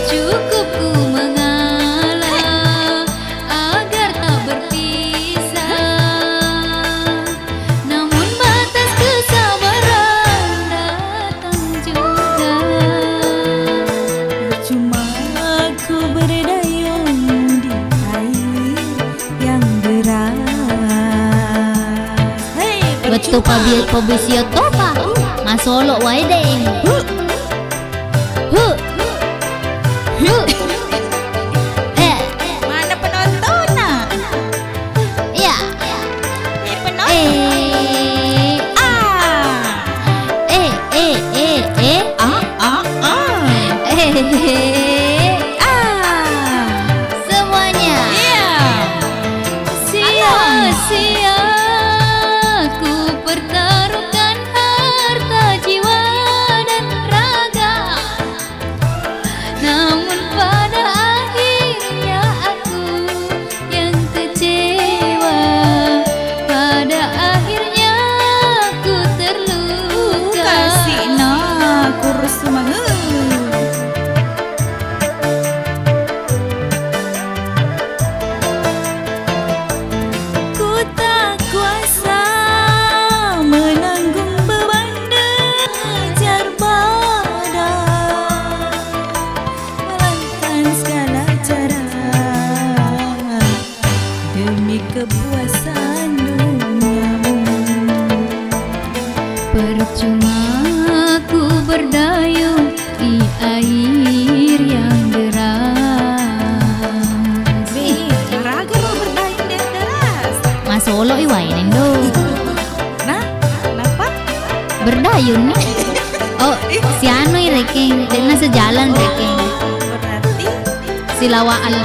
Cukup ku mengalah agar tak berpisah, namun batas kesabaran datang juga. Cuma aku berdayung di air yang deras. Hey, Betul pabisio topa masolo waideng. Mana penontonnya? Ya. Penonton. Semuanya. Sia-sia ku pertaruhkan harta jiwa dan raga, namun pada akhirnya aku yang kecewa, pada akhirnya aku terluka. Kasih nak kurus semangat. Ku tak kuasa menanggung beban mengejar badan, melakukan segala cara demi kepuasan duniamu. Percuma ku berdayung di air yang deras. Raga mau berdayung di deras. Masolo iwai nendo. Nah, kenapa? Berdayun nih. Oh, si anu rekeng, dengan sejalan rekeng. Berarti Silawangan.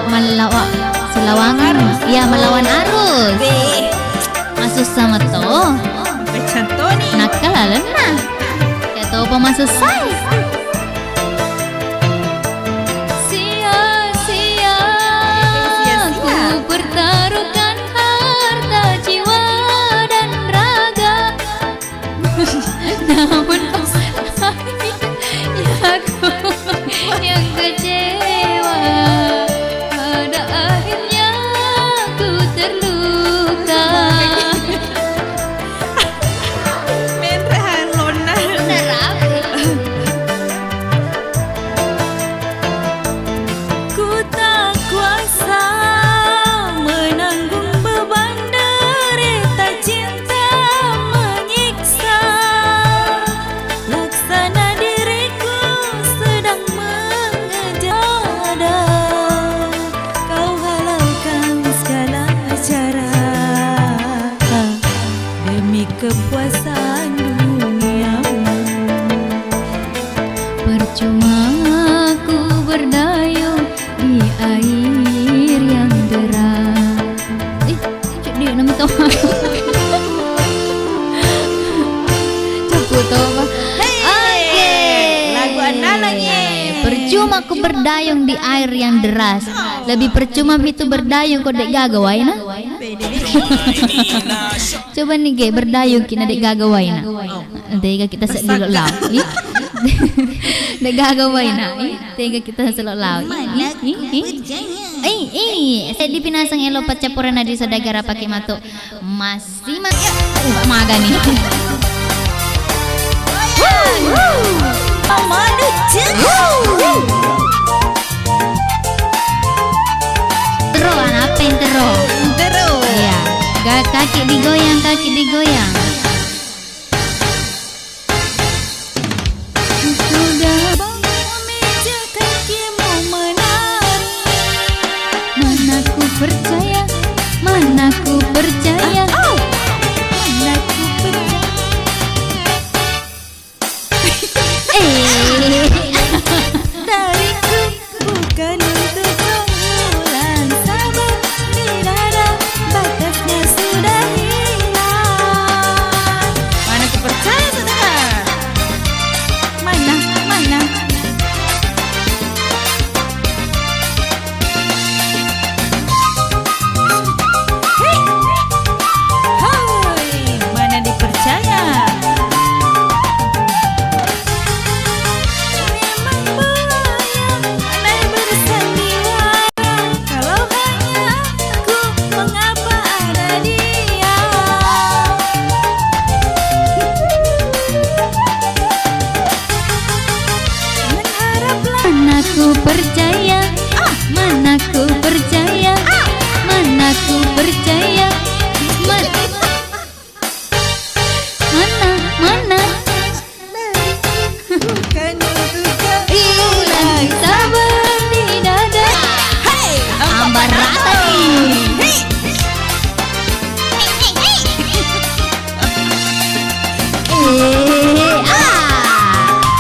Iya, melawan arus. Masuk sama to. Contoh nih. Nakal alena. Ya to pemasuk sai. Sia-sia ku pertaruhkan harta jiwa dan raga, namun ya aku yang kecewa, pada akhirnya aku terluka. Menrehan lona. Ku tak kuasa menanggung beban derita cinta menyiksa, laksana diriku sedang mengejar. Kau halalkan segala cara demi kepuasan duniamu. Percuma ku berdayung di air yang deras. Dia nama tau. Ceput tau apa? Oke. Lagu Ana lagi. percuma ku berdayung di air yang deras. Lebih percuma itu berdayung kau dek gagawai na. Coba nih ge berdayung kita dek gagawai na. Nanti kita sedih lau. Dek gagawai na. Tega kita selok lau. Saya di pinasang elo pacapuran na di sodagara pakai mato. Masih maga nih. Tero, apa yang tero? Tero. Iya. Kaki digoyang, kaki digoyang. Sudah meja kakimu menari. Mana ku percaya, mana ku percaya. Mana ku percaya. Dariku bukan untuk keunggulan, sabar di dada, batasnya sudah hilang. Mana ku percaya saudara? Mana? Hei! Hai, mana dipercaya? Memang bahaya andai bersandiwara, kalau hanya aku, mengapa ada dia? Mengharaplah Mana ku percaya, mana ku percaya, mana ku percaya. Mana bukan untuk hilang sabar di dada. Ambar rata nih.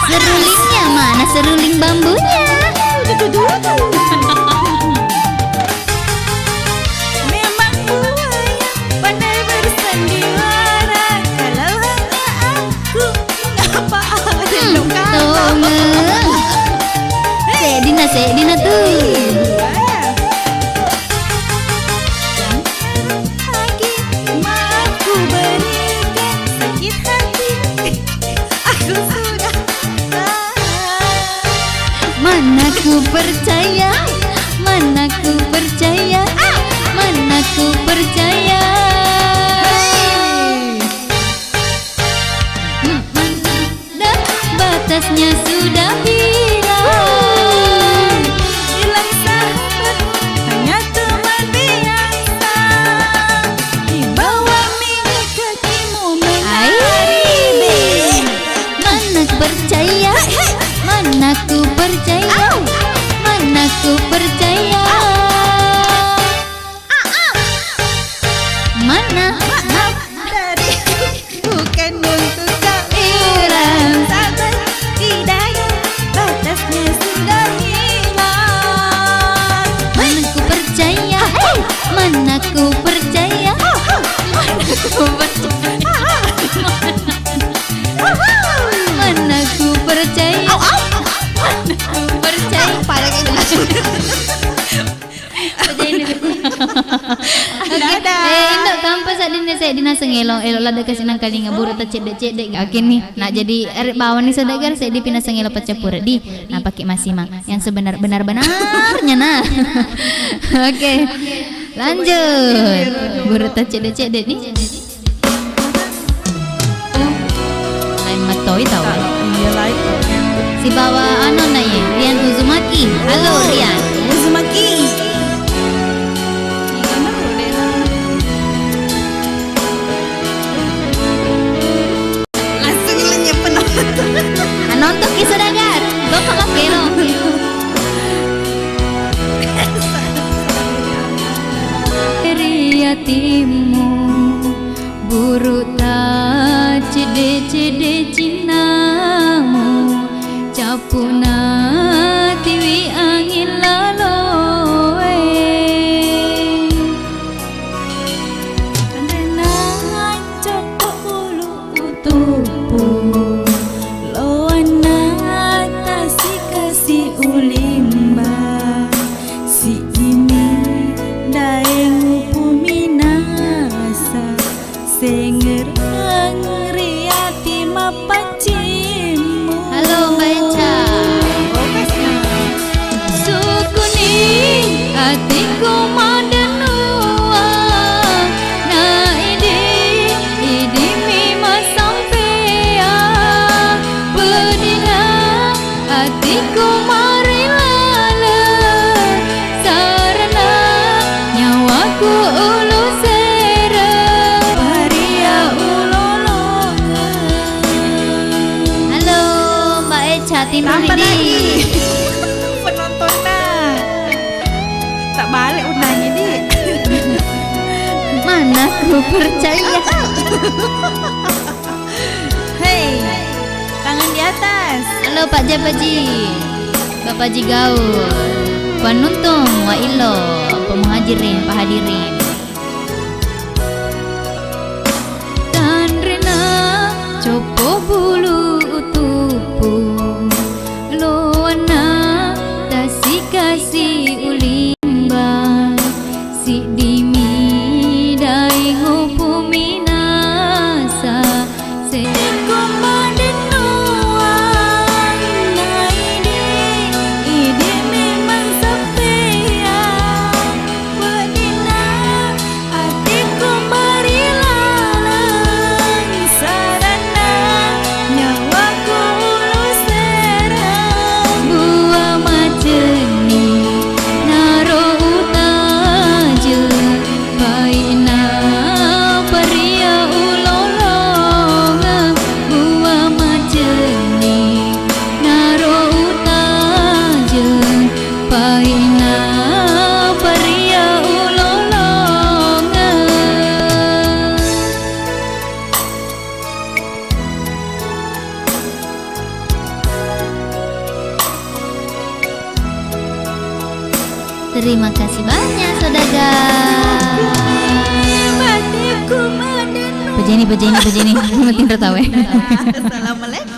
Serulingnya mana seruling bambunya? Memang buaya pandai bersandiwara, kalau hanya aku, mengapa ada Tolong. Sedina tuh. Lagi maaf ku berikan sakit hati, aku sudah Mana ku percaya, mana ku percaya, mana ku percaya. Batasnya sudah hilang. hilang sahabat, hanya teman biasa. Di bawah mini kakimu menari. Mana ku percaya, mana ku percaya, mana ku percaya. Mana Dari bukan untuk kau hilang sahabat, di dada batasnya sudah hilang. Mana ku percaya, mana ku percaya, mana ku percaya, mana ku percaya, mana ku percaya. Pada kayak Indok kampas saya dina sengelong elok lada kasih nang kali ngabur ta cedek akin nih. Nah jadi arek bawah nih saudagar saya di pina sengelo pacapur di. Nah pakai masima yang sebenar-benarnya nah. Oke. Lanjut. Buru ta cedek nih. Lain matoi tahu. Iya lah itu. Si bawa anu na ye, Rian Uzumaki. Halo Rian. Uzumaki. Langsung lenyap penonton. Nonton ki saudagar. Bapak lakeno. Yatimmu buru ta cede cinamu capuna tiwi angin laloe Andena cokok ulu utupu loana tasi kasih ulu timbang Tambah ini. lagi. Penontonnya tak balik undangnya di. Mana ku percaya. Hei, tangan di atas. Halo Pak Jabaji, Bapak Ji Gaul, penuntung wa ilo, pemuhajirin, pak hadirin. Dan rena copo bulu utupu, loana tasi kasih ulimba, si dimi dai ngopo minasa, se terima kasih banyak saudara. Pejeni, makin tertawa. Assalamualaikum.